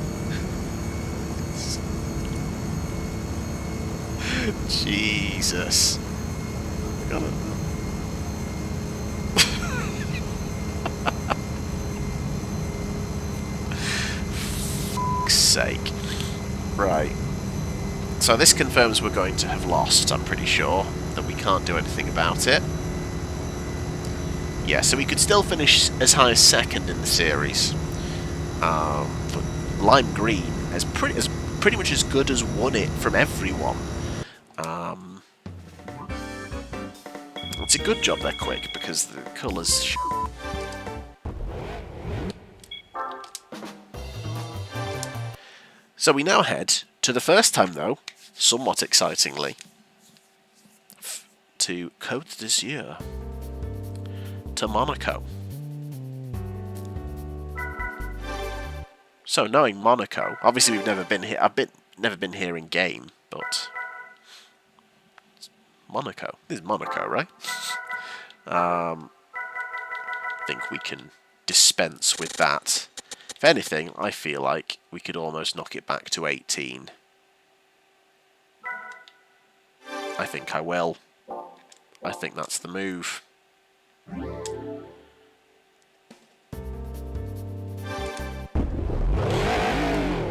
Jesus. Got it. Fuck's sake. Right. So this confirms we're going to have lost, I'm pretty sure. That we can't do anything about it. Yeah, so we could still finish as high as second in the series. But Lime Green is pretty much as good as won it from everyone. It's a good job they're quick because the colours. So we now head to the first time, though, somewhat excitingly, to Côte d'Azur, to Monaco. So knowing Monaco, obviously we've never been here. Never been here in game, but it's Monaco. This is Monaco, right? I think we can dispense with that. If anything, I feel like we could almost knock it back to 18. I think I will. I think that's the move.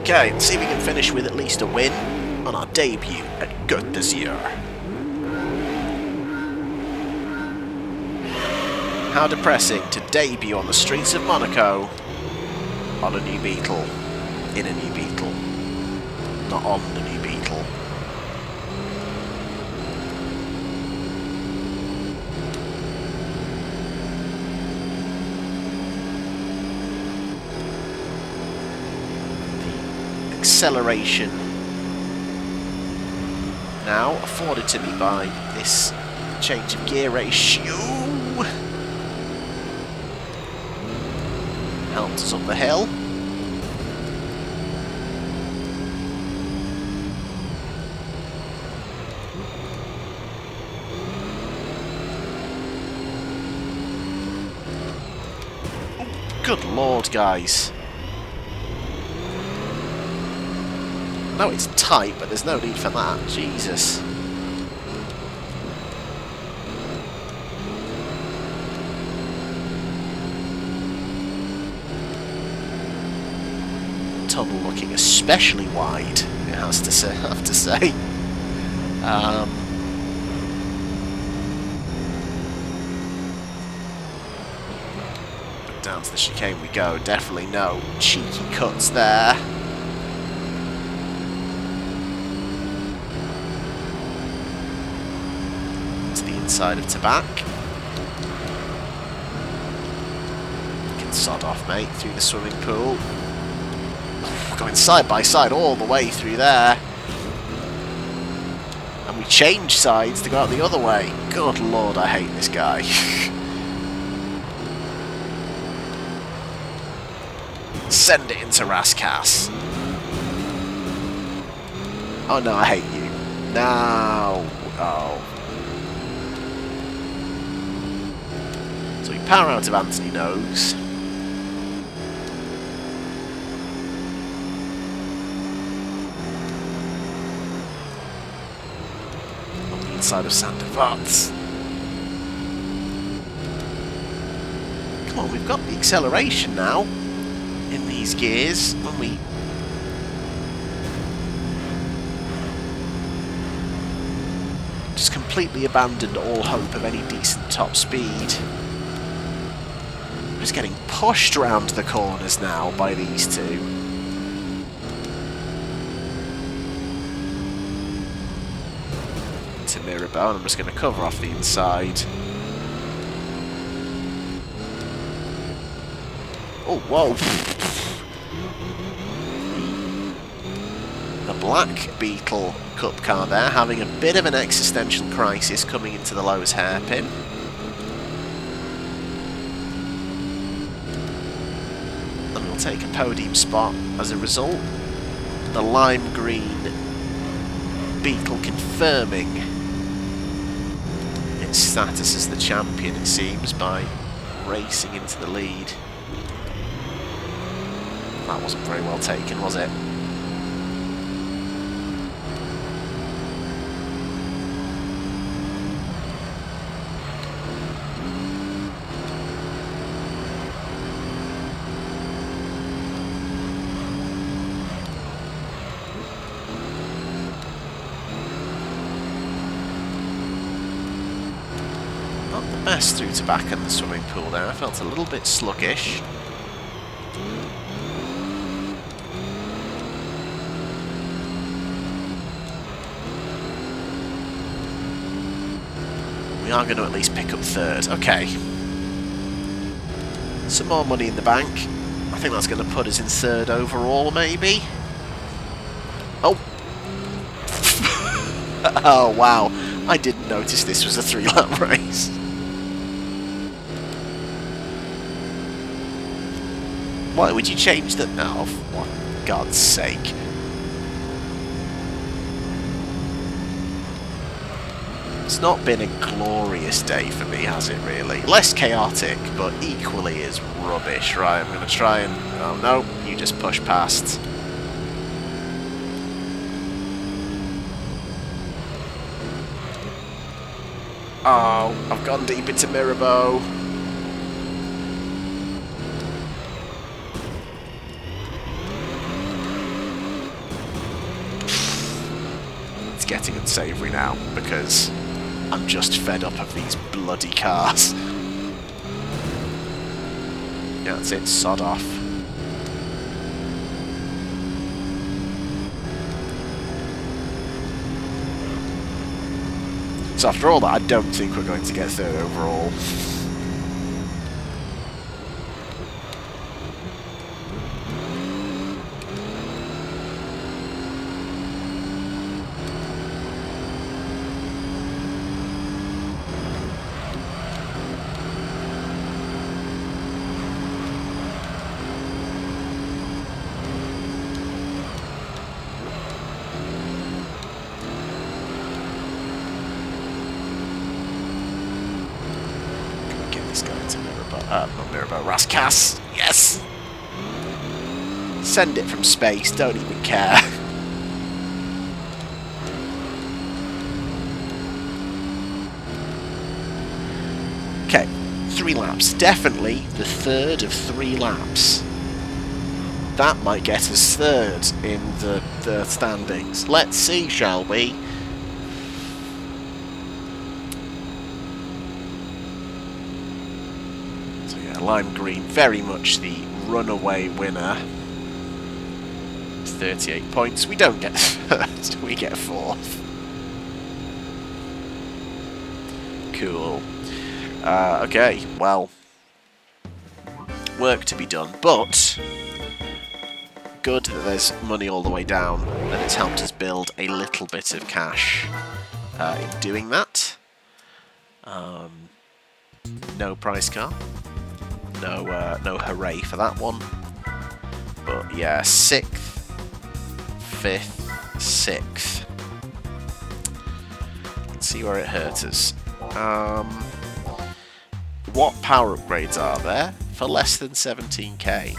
Okay, let's see if we can finish with at least a win on our debut at Côte d'Azur. How depressing to debut on the streets of Monaco on a new Beetle. In a new Beetle. Not on the new Beetle. Acceleration now afforded to me by this change of gear ratio helps us up the hill. Oh, good lord, guys. No, it's tight, but there's no need for that. Jesus. Tunnel looking especially wide, it has to say. I have to say. But down to the chicane we go. Definitely no cheeky cuts there. Side of Tabac. You can sod off, mate, through the swimming pool. Going side by side all the way through there. And we change sides to go out the other way. Good lord, I hate this guy. Send it into Raskas. Oh no, I hate you. No. Oh. Power out of Anthony Nose. On the inside of Sandoval. Come on, we've got the acceleration now in these gears when we just completely abandoned all hope of any decent top speed. Just getting pushed round the corners now by these two. Mirabeau, and I'm just going to cover off the inside. Oh, whoa! The black Beetle Cup car there, having a bit of an existential crisis coming into the Lowe's hairpin. And we'll take a podium spot as a result. The lime green Beetle confirming its status as the champion, it seems, by racing into the lead. That wasn't very well taken, was it? Best through to back in the swimming pool there. I felt a little bit sluggish. We are going to at least pick up third. Okay. Some more money in the bank. I think that's going to put us in third overall, maybe. Oh. Oh, wow. I didn't notice this was a 3-lap race. Why would you change that now? For God's sake. It's not been a glorious day for me, has it really? Less chaotic, but equally as rubbish. Right, I'm going to try and... Oh no, you just push past. Oh, I've gone deep into Mirabeau. Getting unsavoury now because I'm just fed up of these bloody cars. Yeah, that's it, sod off. So after all that, I don't think we're going to get third overall. Not Mirabeau, Rascasse! Yes! Send it from space, don't even care. Okay, 3 laps. Definitely the third of 3 laps. That might get us third in the standings. Let's see, shall we? Lime green, very much the runaway winner. 38 points. We don't get third, we get 4th. Cool. Okay, well, work to be done, but good that there's money all the way down, and it's helped us build a little bit of cash in doing that. No price car. No hooray for that one. But yeah, 6th, 5th, 6th. Let's see where it hurt us. What power upgrades are there for less than 17k?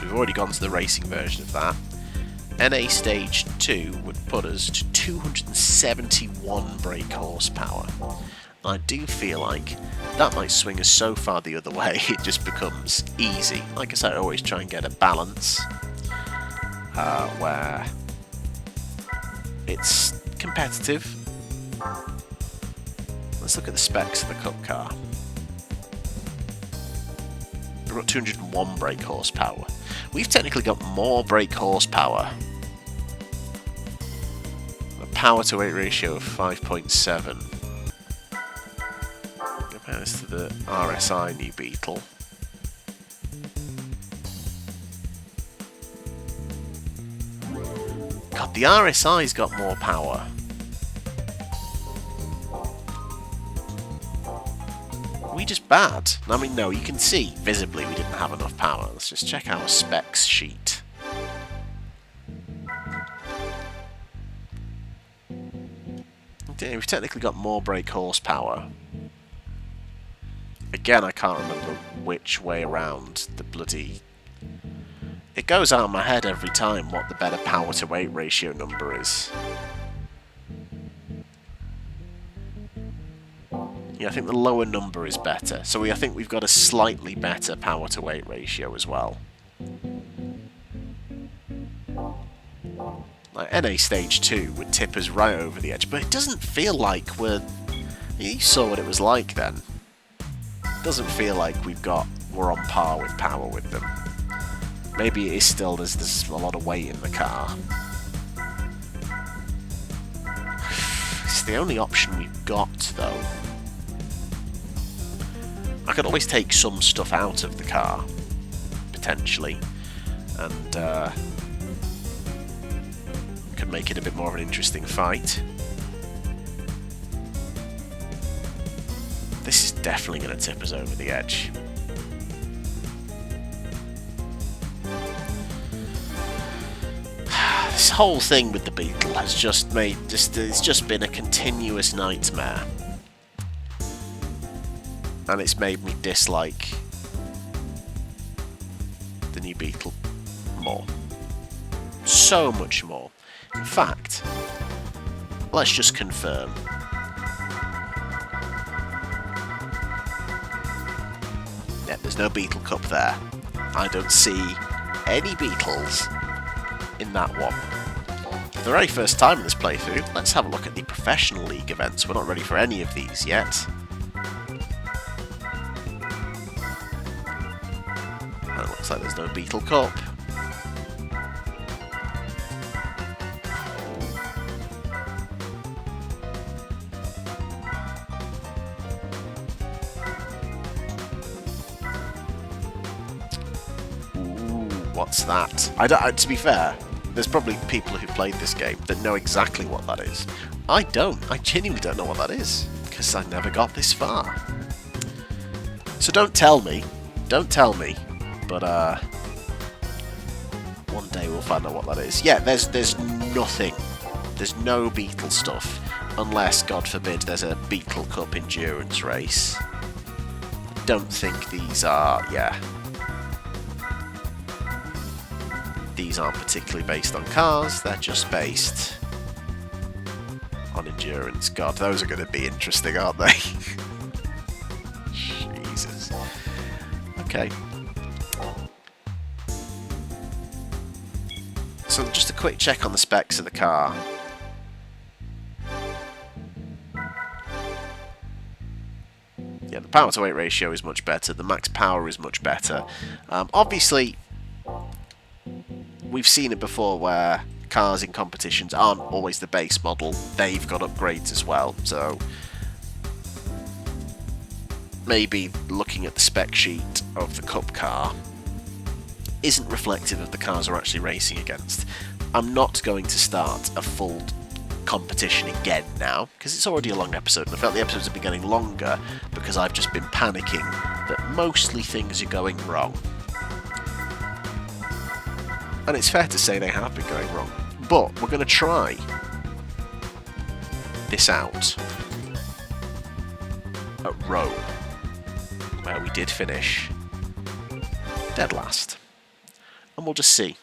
We've already gone to the racing version of that. NA Stage 2 would put us to 271 brake horsepower. I do feel like that might swing us so far the other way, it just becomes easy. Like I said, I always try and get a balance where it's competitive. Let's look at the specs of the Cup car. We've got 201 brake horsepower. We've technically got more brake horsepower power to weight ratio of 5.7. Compare this to the RSI new Beetle. God, the RSI's got more power. Are we just bad? I mean, no, you can see visibly we didn't have enough power. Let's just check our specs sheet. We've technically got more brake horsepower. Again, I can't remember which way around the bloody... It goes out of my head every time what the better power to weight ratio number is. Yeah, I think the lower number is better. So I think we've got a slightly better power to weight ratio as well. Like NA Stage 2 would tip us right over the edge, but it doesn't feel like we're... You saw what it was like then. It doesn't feel like we're on par with power with them. Maybe it is still, there's a lot of weight in the car. It's the only option we've got, though. I could always take some stuff out of the car, potentially, and could make it a bit more of an interesting fight. This is definitely going to tip us over the edge. This whole thing with the Beetle has just it's just been a continuous nightmare. And it's made me dislike the new Beetle more. So much more. In fact, let's just confirm. Yeah, there's no Beetle Cup there. I don't see any Beetles in that one. For the very first time in this playthrough, let's have a look at the Professional League events. We're not ready for any of these yet. And it looks like there's no Beetle Cup. What's that? To be fair, there's probably people who played this game that know exactly what that is. I don't. I genuinely don't know what that is, because I never got this far. So don't tell me. Don't tell me. But, one day we'll find out what that is. Yeah, there's nothing. There's no Beetle stuff. Unless, God forbid, there's a Beetle Cup endurance race. I don't think these are... yeah. These aren't particularly based on cars, they're just based on endurance. God, those are going to be interesting, aren't they? Jesus. Okay. So just a quick check on the specs of the car. Yeah, the power to weight ratio is much better, the max power is much better. Obviously, we've seen it before where cars in competitions aren't always the base model. They've got upgrades as well, so maybe looking at the spec sheet of the Cup car isn't reflective of the cars we're actually racing against. I'm not going to start a full competition again now, because it's already a long episode, and I felt the episodes have been getting longer because I've just been panicking that mostly things are going wrong. And it's fair to say they have been going wrong. But we're going to try this out at Rome, where we did finish dead last. And we'll just see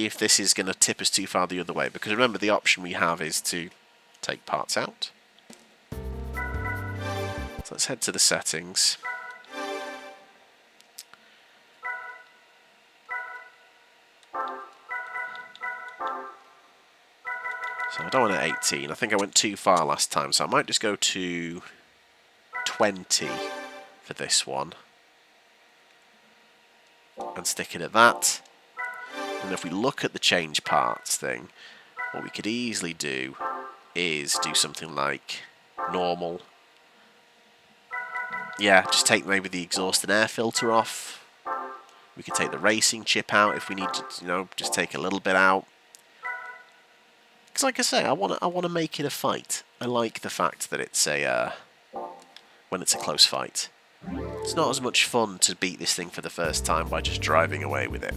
if this is going to tip us too far the other way. Because remember, the option we have is to take parts out. So let's head to the settings. So I don't want an 18. I think I went too far last time, so I might just go to 20 for this one. And stick it at that. And if we look at the change parts thing, what we could easily do is do something like normal. Yeah, just take maybe the exhaust and air filter off. We could take the racing chip out if we need to, you know, just take a little bit out. Because like I say, I want to make it a fight. I like the fact that it's when it's a close fight. It's not as much fun to beat this thing for the first time by just driving away with it.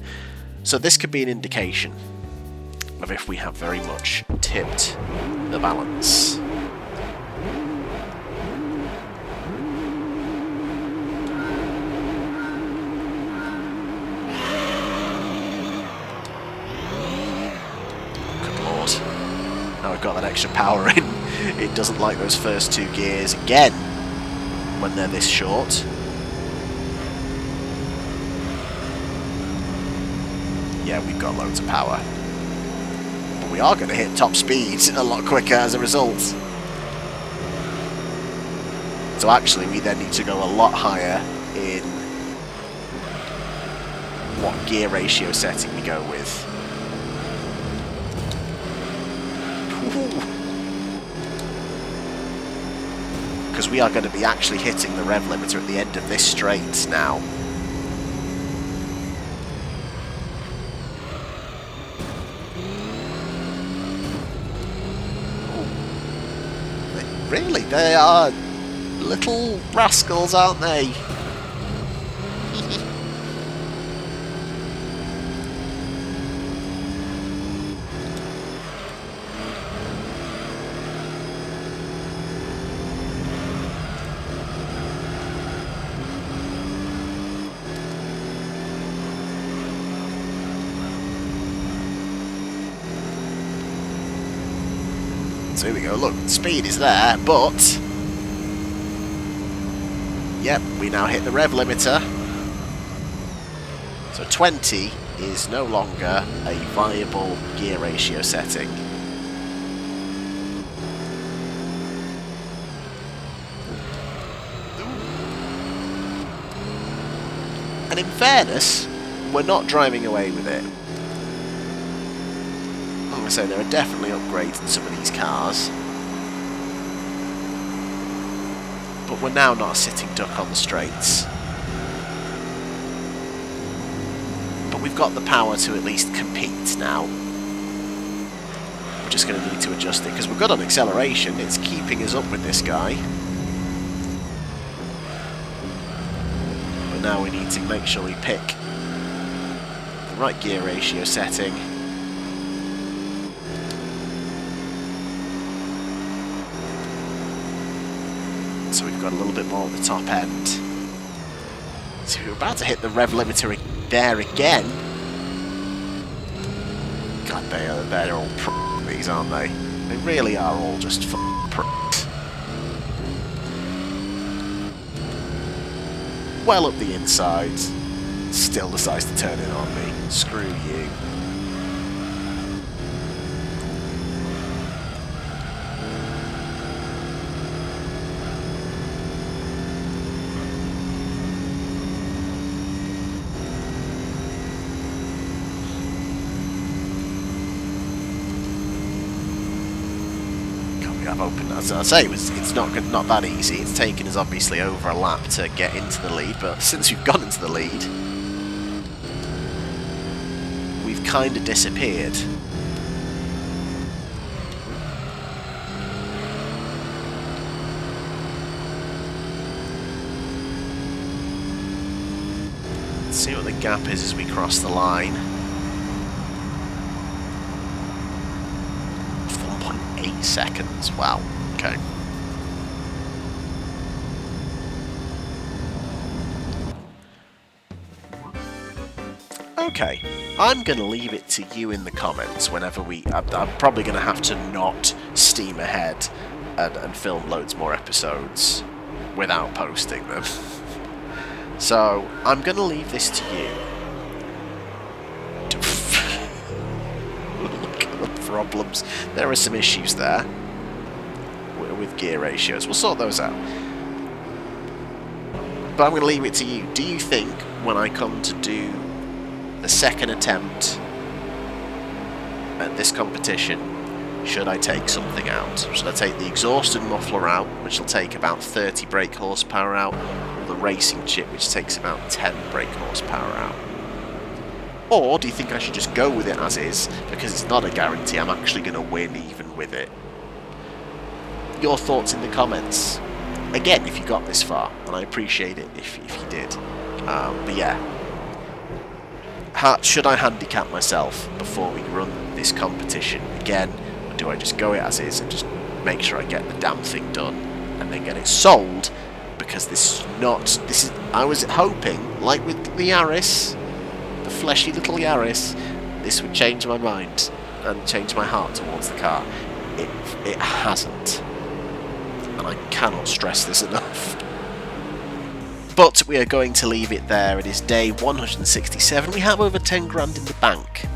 So this could be an indication of if we have very much tipped the balance. Good lord. Now we've got that extra power in. It doesn't like those first two gears again when they're this short. Yeah, we've got loads of power. But we are going to hit top speed a lot quicker as a result. So actually we then need to go a lot higher in what gear ratio setting we go with. Because we are going to be actually hitting the rev limiter at the end of this straight now. Really, they are little rascals, aren't they? So here we go, look, speed is there, but yep, we now hit the rev limiter. So 20 is no longer a viable gear ratio setting. And in fairness, we're not driving away with it. Like I say, there are definitely upgrades in some of these cars. But we're now not a sitting duck on the straights. But we've got the power to at least compete now. We're just going to need to adjust it, because we're good on acceleration. It's keeping us up with this guy. But now we need to make sure we pick the right gear ratio setting. So we've got a little bit more at the top end. So we're about to hit the rev limiter there again. God, they're all these, aren't they? They really are all just pricks. Well up the inside, still decides to turn it on me. Screw you. I've opened, as I say, it's not that easy. It's taken us obviously over a lap to get into the lead, but since we've got into the lead, we've kind of disappeared. Let's see what the gap is as we cross the line. 4.8 seconds. Wow. Okay. Okay, I'm going to leave it to you in the comments whenever I'm probably going to have to not steam ahead and film loads more episodes without posting them. So, I'm going to leave this to you. Look at the problems. There are some issues there with gear ratios. We'll sort those out. But I'm going to leave it to you. Do you think when I come to do the second attempt at this competition, should I take something out? Should I take the exhaust and muffler out, which will take about 30 brake horsepower out, or the racing chip, which takes about 10 brake horsepower out? Or do you think I should just go with it as is, because it's not a guarantee I'm actually going to win even with it? Your thoughts in the comments. Again, if you got this far, and I appreciate it if you did. But yeah, should I handicap myself before we run this competition again, or do I just go it as is and just make sure I get the damn thing done and then get it sold? Because I was hoping, like with the Yaris, the fleshy little Yaris, this would change my mind and change my heart towards the car. It hasn't, and I cannot stress this enough. But we are going to leave it there. It is day 167. We have over 10 grand in the bank.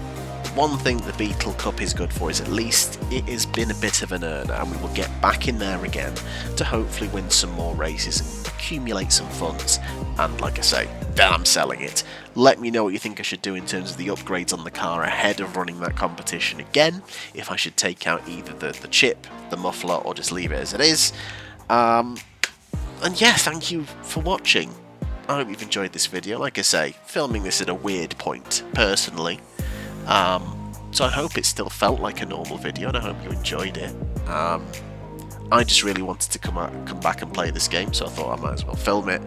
One thing the Beetle Cup is good for is at least it has been a bit of an earner, and we will get back in there again to hopefully win some more races and accumulate some funds. And like I say, then I'm selling it. Let me know what you think I should do in terms of the upgrades on the car ahead of running that competition again. If I should take out either the chip, the muffler, or just leave it as it is. And yeah, thank you for watching. I hope you've enjoyed this video. Like I say, filming this at a weird point, personally. So I hope it still felt like a normal video, and I hope you enjoyed it. I just really wanted to come back and play this game, so I thought I might as well film it.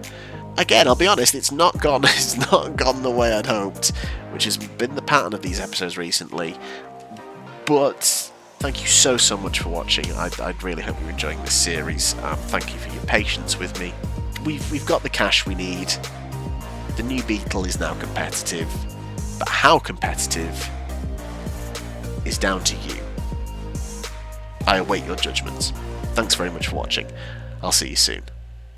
Again, I'll be honest, it's not gone the way I'd hoped, which has been the pattern of these episodes recently. But thank you so much for watching. I really hope you're enjoying this series. Thank you for your patience with me. We've got the cash we need. The new Beetle is now competitive, but how competitive is down to you. I await your judgments. Thanks very much for watching. I'll see you soon.